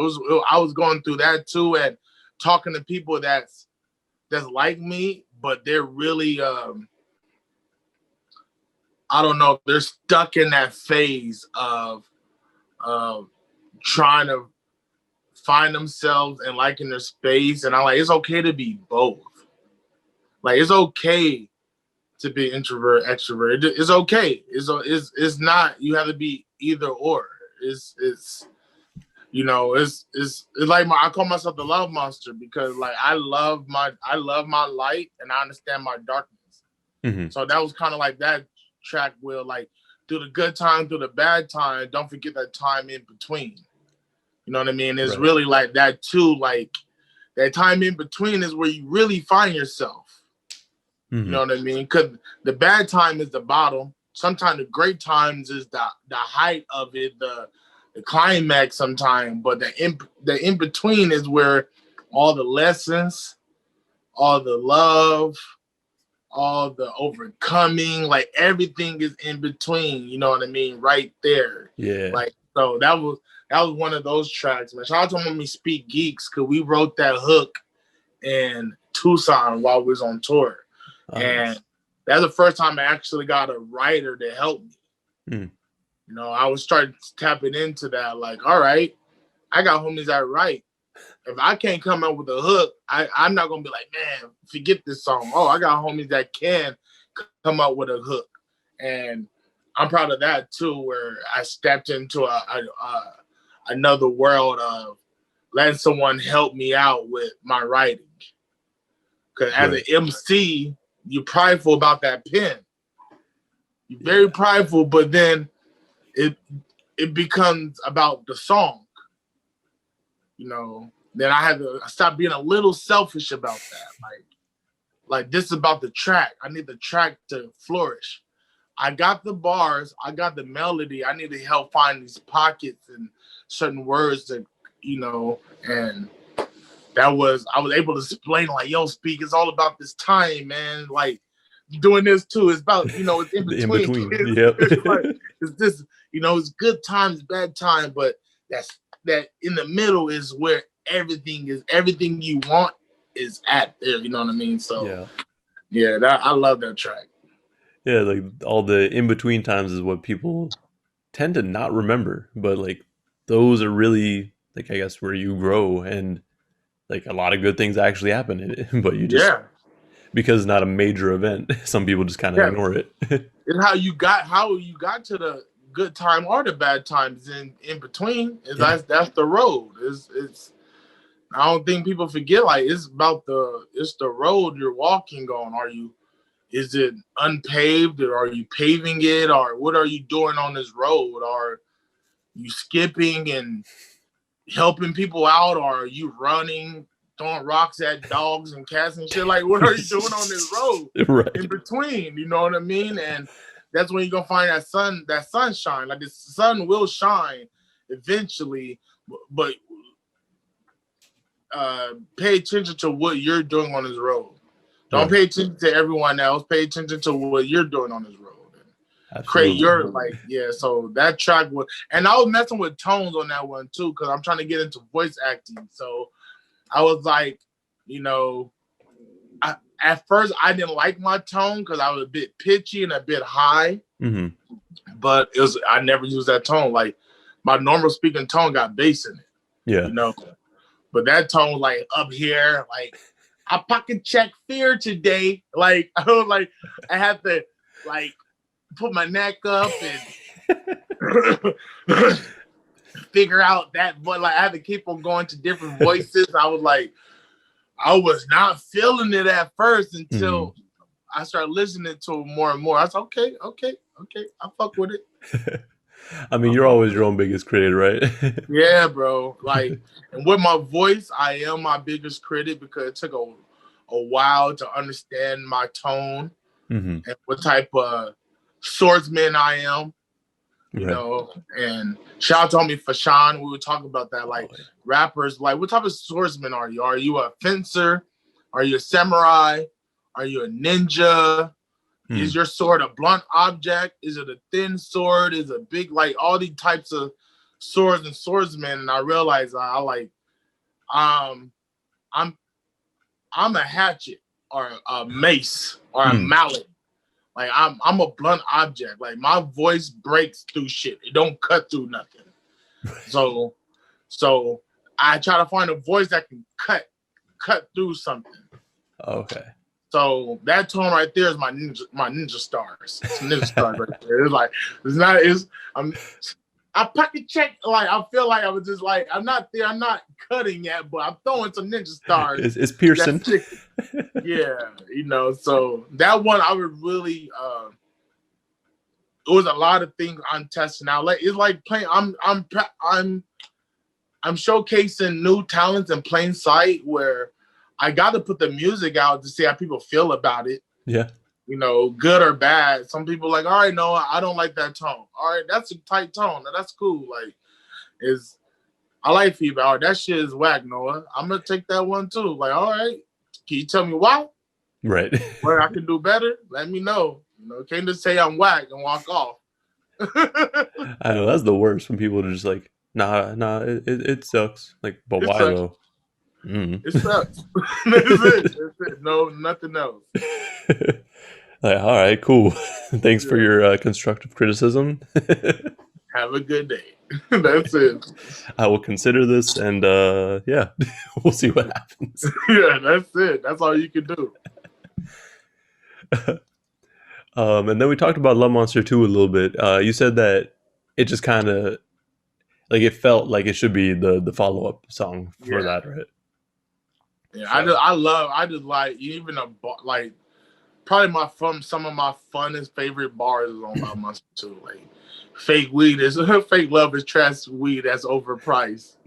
I was going through that too, and talking to people that's like me, but they're really I don't know, they're stuck in that phase of trying to find themselves and liking their space. And I'm like, it's okay to be both. Like it's okay to be introvert, extrovert. It's okay. It's not. You have to be either or. It's you know it's like I call myself the love monster because like I love my light and I understand my darkness. Hmm. So that was kind of like that track where like through the good time, through the bad time, don't forget that time in between. You know what I mean? It's Right. really like that too. Like that time in between is where you really find yourself. You know what I mean? Because the bad time is the bottom. Sometimes the great times is the height of it, the climax sometimes. But the in between is where all the lessons, all the love, all the overcoming, like everything is in between. You know what I mean? Right there. Yeah. Like, so that was one of those tracks, man. Shout out to When We Speak Geeks, because we wrote that hook in Tucson while we was on tour. And that's the first time I actually got a writer to help me. You know, I was starting tapping into that, like, all right, I got homies that write. If I can't come up with a hook, I'm not gonna be like, man, forget this song. Oh, I got homies that can come up with a hook. And I'm proud of that too, where I stepped into another world of letting someone help me out with my writing. Because as an MC, you're prideful about that pen. You're very prideful, but then it becomes about the song. You know, then I had to stop being a little selfish about that. Like this is about the track. I need the track to flourish. I got the bars, I got the melody. I need to help find these pockets and certain words that, you know, and I was able to explain, like, yo, Speak, it's all about this time, man. Like, doing this too. It's about, you know, it's in between. It's like, it's this, you know, it's good times, bad time, but that in the middle is where everything you want is at there. You know what I mean? So yeah, I love that track. Yeah, like all the in between times is what people tend to not remember, but like those are really, like, I guess, where you grow and like a lot of good things actually happen in it, but you just because it's not a major event, some people just kind of ignore it. And how you got to the good time or the bad times in between is that's the road. It's I don't think people forget, like, it's the road you're walking on. Is it unpaved, or are you paving it, or what are you doing on this road? Are you skipping and helping people out, or are you running, throwing rocks at dogs and cats and shit? Like, what are you doing on this road in between? You know what I mean? And that's when you're gonna find that sunshine. Like, the sun will shine eventually, but pay attention to what you're doing on this road. Don't pay attention to everyone else. Pay attention to what you're doing on this road. And create your, like, so that track was, and I was messing with tones on that one too, because I'm trying to get into voice acting. So I was like, you know, at first I didn't like my tone because I was a bit pitchy and a bit high. But I never used that tone. Like, my normal speaking tone got bass in it. You know. But that tone was like up here, like, I pocket check fear today. Like, I was like, I had to, like, put my neck up and figure out that, but like I had to keep on going to different voices. I was like, I was not feeling it at first until I started listening to it more and more. I was okay, I fuck with it. I mean, you're always your own biggest critic, right? Yeah, bro. Like, and with my voice, I am my biggest critic because it took a while to understand my tone and what type of swordsman I am, you know. And shout out to me for Sean. We were talking about that. Like, rappers, like, what type of swordsman are you? Are you a fencer? Are you a samurai? Are you a ninja? Is your sword a blunt object? Is it a thin sword? Is it a big, like, all these types of swords and swordsmen? And I realized I'm a hatchet or a mace or a mallet. Like, I'm a blunt object. Like, my voice breaks through shit. It don't cut through nothing. So I try to find a voice that can cut through something. Okay. So that tone right there is my ninja stars. It's ninja stars right there. It's like, I pocket check. Like, I feel like I was just like, I'm not there. I'm not cutting yet, but I'm throwing some ninja stars. It's piercing. Yeah, you know. So that one, I would really. It was a lot of things I'm testing out. Like, it's like playing. I'm showcasing new talents in plain sight, where I got to put the music out to see how people feel about it. Yeah. You know, good or bad. Some people like, all right, no, I don't like that tone. All right, that's a tight tone. That's cool. Like, is I like feedback. All right, that shit is whack, Noah. I'm gonna take that one too. Like, all right, can you tell me why? Right. Where I can do better? Let me know. You know, can't just say I'm whack and walk off. I know that's the worst when people are just like, nah, it sucks. Like, but It why sucks. though? Mm. It sucks. That's it. That's it. No, nothing else. Like, all right, cool. Thanks for Yeah. your constructive criticism. Have a good day. That's it. I will consider this, and yeah, we'll see what happens. Yeah, that's it. That's all you can do. And then we talked about Love Monster 2 a little bit. You said that it just kind of like it felt like it should be the follow up song for Yeah. that, right? Yeah. So, I just like even like probably some of my funnest favorite bars is on Love Monster too. Like fake weed is fake love is trash weed that's overpriced.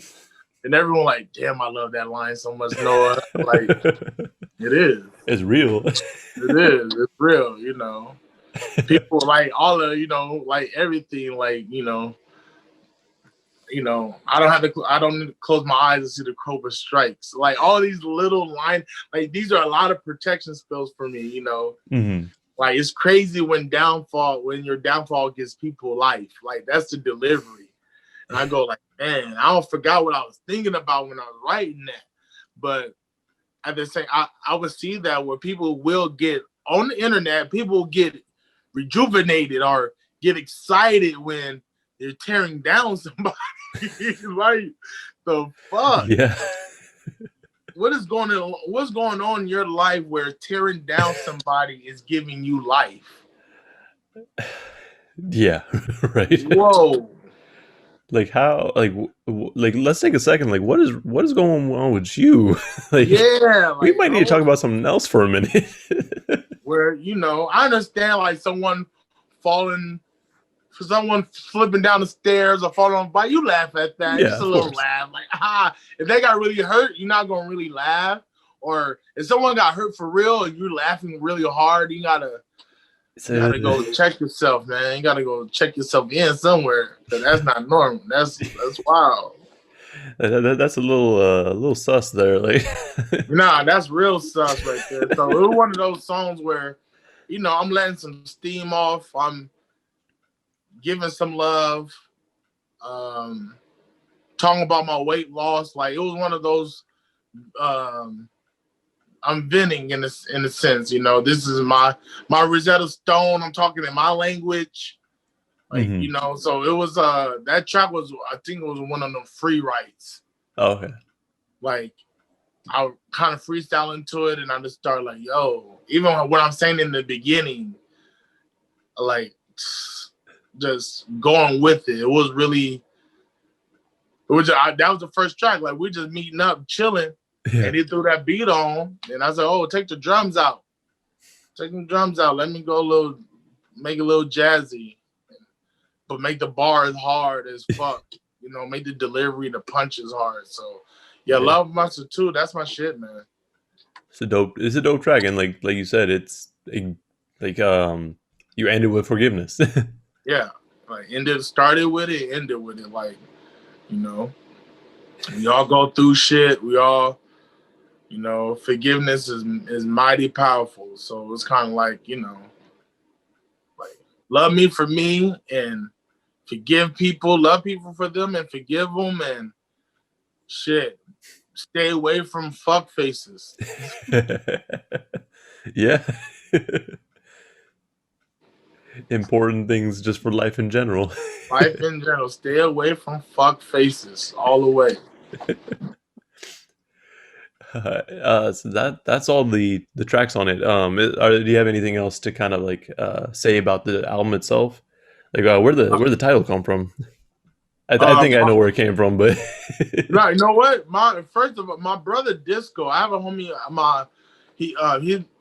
And everyone like, damn, I love that line so much, Noah. Like, it is. it's real. It is. It's real, you know. People like all of, you know, like everything, like, I don't need to close my eyes to see the cobra strikes. Like all these little lines, like these are a lot of protection spells for me, you know. Mm-hmm. Like it's crazy when your downfall gives people life. Like that's the delivery. And I go like, man, I don't forgot what I was thinking about when I was writing that. But at the same, I would see that where people will get on the internet, people get rejuvenated or get excited when they're tearing down somebody. Like the fuck? Yeah. What's going on in your life where tearing down somebody is giving you life? Yeah. Right. Whoa. Like how like let's take a second, like what is going on with you? Like Yeah, we like might need to talk about something else for a minute. where I understand like someone flipping down the stairs or falling on a bike, you laugh at that. Yeah, Just a of little course. laugh. Like, if they got really hurt, you're not gonna really laugh. Or if someone got hurt for real and you're laughing really hard, you gotta go check yourself, man. You gotta go check yourself in somewhere because that's not normal. That's wild. That's a little sus there, like. Nah, that's real sus right there. So it was one of those songs where, I'm letting some steam off. I'm giving some love. Talking about my weight loss. Like it was one of those. I'm venting in a sense. This is my Rosetta Stone. I'm talking in my language. Like so it was that track was, I think it was one of them free writes. Oh, okay. Like I kind of freestyle into it, and I just start like, yo, even what I'm saying in the beginning, like just going with it. It was that was the first track. Like we're just meeting up, chilling, and he threw that beat on, and I said, oh, take the drums out. Take the drums out. Let me go make it a little jazzy, but make the bars hard as fuck. Make the delivery, the punches hard. So yeah, Love Monster 2, that's my shit, man. It's a dope track, and like you said, it's like you ended with forgiveness. Yeah, like started with it, ended with it. Like, we all go through shit. We all, forgiveness is mighty powerful. So it's kind of like, like love me for me and forgive people, love people for them and forgive them and shit. Stay away from fuck faces. Yeah. Important things just for life in general. Life in general. Stay away from fuck faces all the way. So that's all the tracks on it. Do you have anything else to kind of like say about the album itself? Like where the title come from? I think I know where it came from, but no, you know what? First of all, my brother Disco. I have a homie. He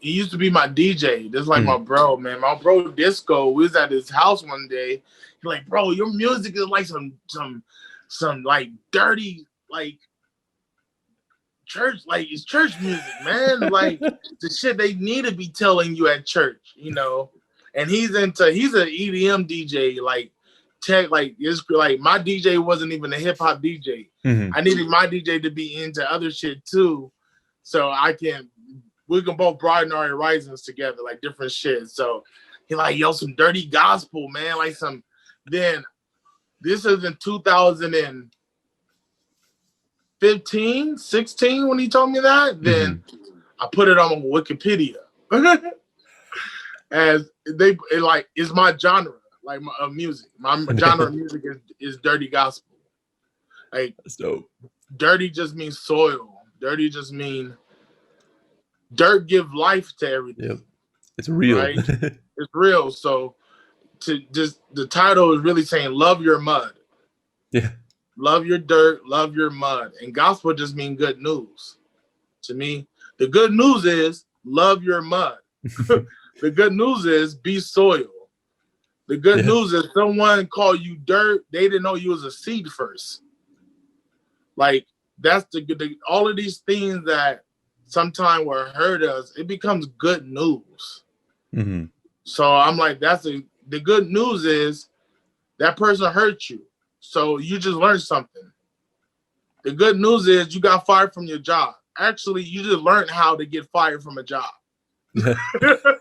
used to be my DJ. This is like my bro, man. My bro Disco. We was at his house one day. He's like, bro, your music is like some like dirty, like church, like it's church music, man. Like the shit they need to be telling you at church, you know. And he's an EDM DJ, like tech, like it's like my DJ wasn't even a hip hop DJ. Mm-hmm. I needed my DJ to be into other shit too, so we can both broaden our horizons together, like different shit. So he like, yo, some dirty gospel, man, like some. Then this is in 2015, 16 when he told me that. Then I put it on Wikipedia as like is my genre, like of music. My genre of music is dirty gospel. Like That's dope. Dirty just means soil. Dirty just mean dirt give life to everything. Yep. It's real. Right? It's real. So the title is really saying love your mud. Yeah. Love your dirt, love your mud. And gospel just mean good news. To me, the good news is love your mud. The good news is be soil. The good news is someone called you dirt, they didn't know you was a seed first. Like that's all of these things that sometimes will hurt us, it becomes good news. Mm-hmm. So I'm like, the good news is that person hurt you. So you just learned something. The good news is you got fired from your job. Actually, you just learned how to get fired from a job.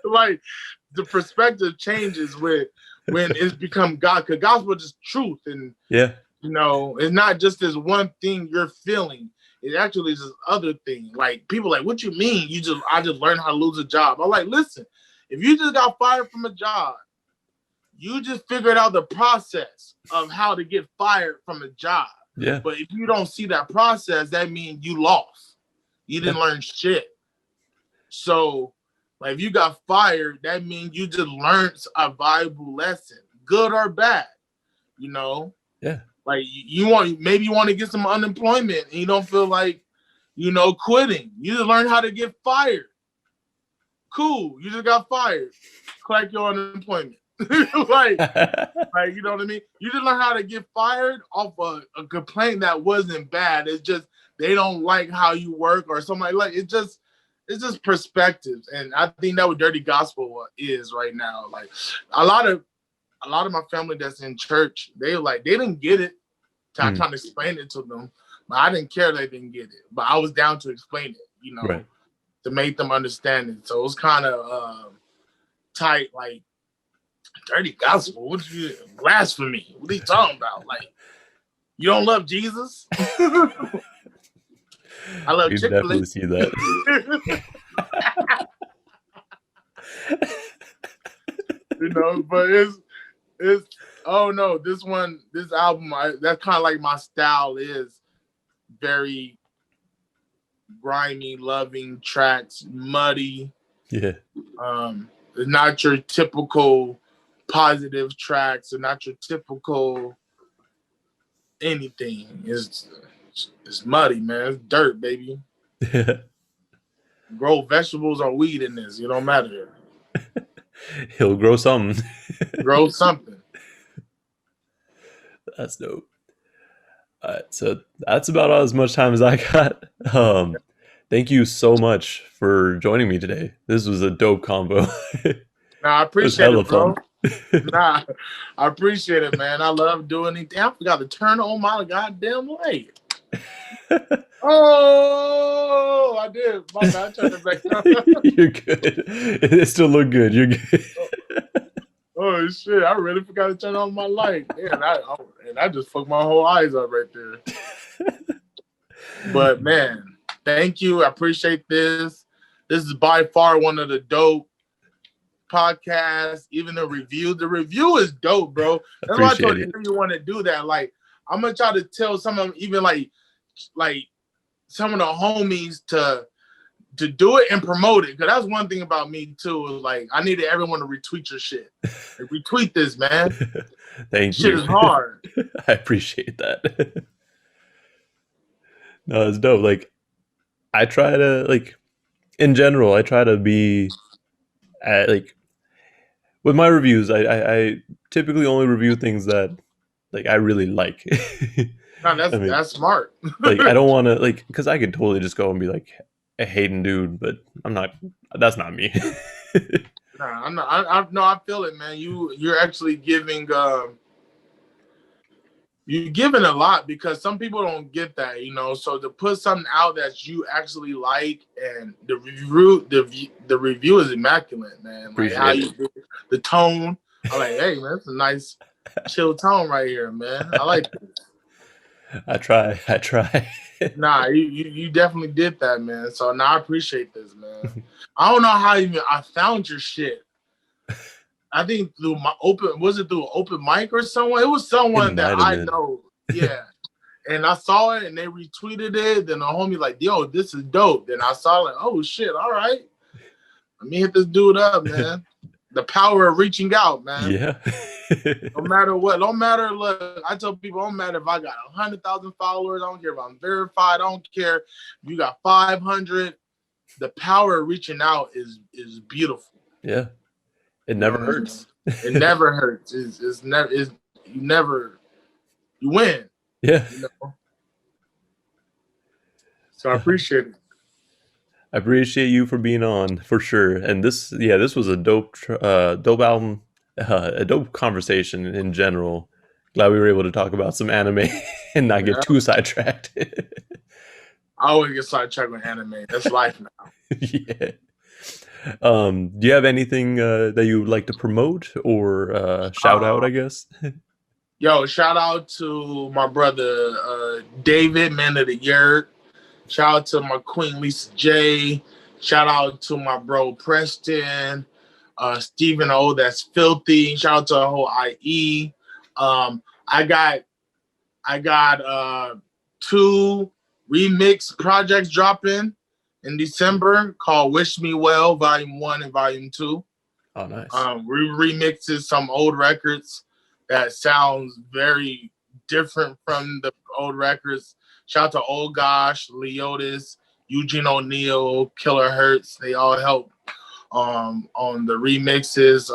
Like the perspective changes when it's become God, because gospel is truth. And you know, it's not just this one thing you're feeling. It actually is this other thing. Like people like, what you mean? I just learned how to lose a job. I'm like, listen, if you just got fired from a job, you just figured out the process of how to get fired from a job. Yeah. But if you don't see that process, that means you lost. You didn't learn shit. So, like, if you got fired, that means you just learned a valuable lesson, good or bad. You know? Yeah. Like you want to get some unemployment and you don't feel like, you know, quitting. You just learn how to get fired. Cool. You just got fired. Collect your unemployment. like you know what I mean? You just learn how to get fired off a complaint that wasn't bad. It's just they don't like how you work or something like it's just perspectives. And I think that what dirty gospel is right now. Like a lot of my family that's in church, they didn't get it. I'm trying to explain it to them, but I didn't care they didn't get it. But I was down to explain it, you know, to make them understand it. So it was kind of tight, like dirty gospel. What you blasphemy? What are you talking about? Like you don't love Jesus? I love you Chick-fil-A. definitely see that. You know, but it's oh no, this album, that's kind of like my style, is very grimy, loving tracks, muddy. Yeah. It's not your typical positive tracks. They're not your typical anything. It's muddy, man. It's dirt, baby. Yeah. Grow vegetables or weed in this. It don't matter. He'll grow something. Grow something. That's dope. All right, so that's about as much time as I got. Thank you so much for joining me today. This was a dope combo. Nah, I appreciate it, bro. Fun. Nah, I appreciate it, man. I love doing anything. I forgot to turn on my goddamn light. Oh, I did. My bad. I turned it back on. You're good. It still look good. You're good. Oh shit! I really forgot to turn on my light. Yeah, and I just fucked my whole eyes up right there. But man, thank you. I appreciate this. This is by far one of the dope podcasts. Even the review is dope, bro. That's why I told you want to do that. Like, I'm gonna try to tell some of them, even like some of the homies to do it and promote it. Because that's one thing about me too, is like I needed everyone to retweet your shit. Like, retweet this, man. Thank you. Shit is hard. I appreciate that. No, it's dope. Like, I try to, like, in general, I try to be like with my reviews, I typically only review things that like I really like. No, I mean, that's smart. like I don't want to like because I could totally just go and be like a hating dude, but I'm not. That's not me. Nah, I'm not. No, I feel it, man. You're actually giving. You're giving a lot because some people don't get that, you know. So to put something out that you actually like, and the review is immaculate, man. Like how Appreciate you it. do the tone. I'm like, hey, man, that's a nice chill tone right here, man. I like it. I try. I try. Nah, you definitely did that, man. So now I appreciate this, man. I don't know how even I found your shit. I think through my through open mic or someone? It was It someone that might have I been. know. Yeah. And I saw it and they retweeted it. Then the homie like, yo, this is dope. Then I saw like, oh shit, all right. Let me hit this dude up, man. The power of reaching out, man. Yeah. No matter what, don't matter. Look, I tell people, don't matter if I got 100,000 followers. I don't care if I'm verified. I don't care if you got 500. The power of reaching out is beautiful. Yeah. It You never know, hurts. it never hurts. It's never. You win. Yeah. You know. So I appreciate it. I appreciate you for being on for sure. And this was a dope album, a dope conversation in general. Glad we were able to talk about some anime and not get Yeah. too sidetracked. I always get sidetracked with anime. That's life now. Yeah. Do you have anything that you would like to promote or shout out, I guess? Yo, shout out to my brother David, Man of the Year. Shout out to my queen Lisa J. Shout out to my bro Preston, Stephen O. That's filthy. Shout out to the whole IE. I got 2 remix projects dropping in December called Wish Me Well, Volume 1 and Volume 2. Oh, nice. We remixes some old records that sounds very different from the old records. Shout out to Old Gosh, Leotis, Eugene O'Neill, Killer Hertz. They all help on the remixes.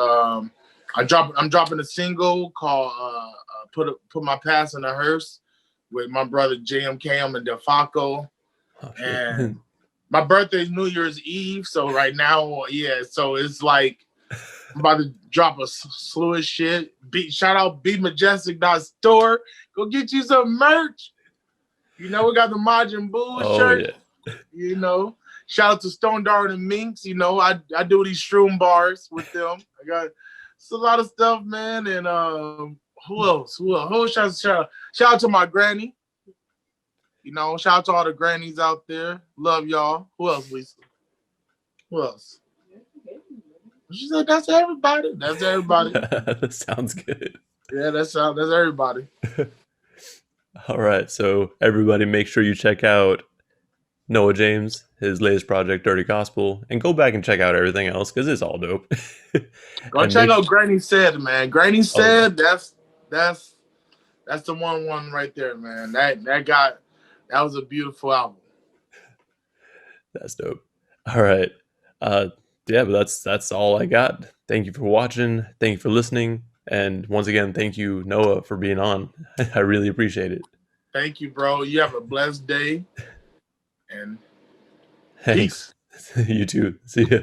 I'm dropping a single called Put My Past in a Hearse with my brother JMKM and DeFaco. Oh, And my birthday's New Year's Eve, so right now, yeah, so it's like I'm about to drop a slew of shit. Shout out BeMajestic.store. Go get you some merch. You know, we got the Majin Buu shirt. Yeah. You know, shout out to Stone Dart and Minx. You know, I do these shroom bars with them. It's a lot of stuff, man. And who else? Shout out to my granny. You know, shout out to all the grannies out there. Love y'all. Who else, Lisa? Who else? She said, that's everybody. That's everybody. That sounds good. Yeah, that's everybody. All right. So everybody make sure you check out Noah James, his latest project, Dirty Gospel, and go back and check out everything else because it's all dope. Go check out Granny Said, man. Granny Said, that's the one right there, man. That was a beautiful album. That's dope. All right. Yeah, but that's all I got. Thank you for watching. Thank you for listening. And once again, thank you, Noah, for being on. I really appreciate it. Thank you, bro. You have a blessed day. And Thanks. peace. You too. See ya.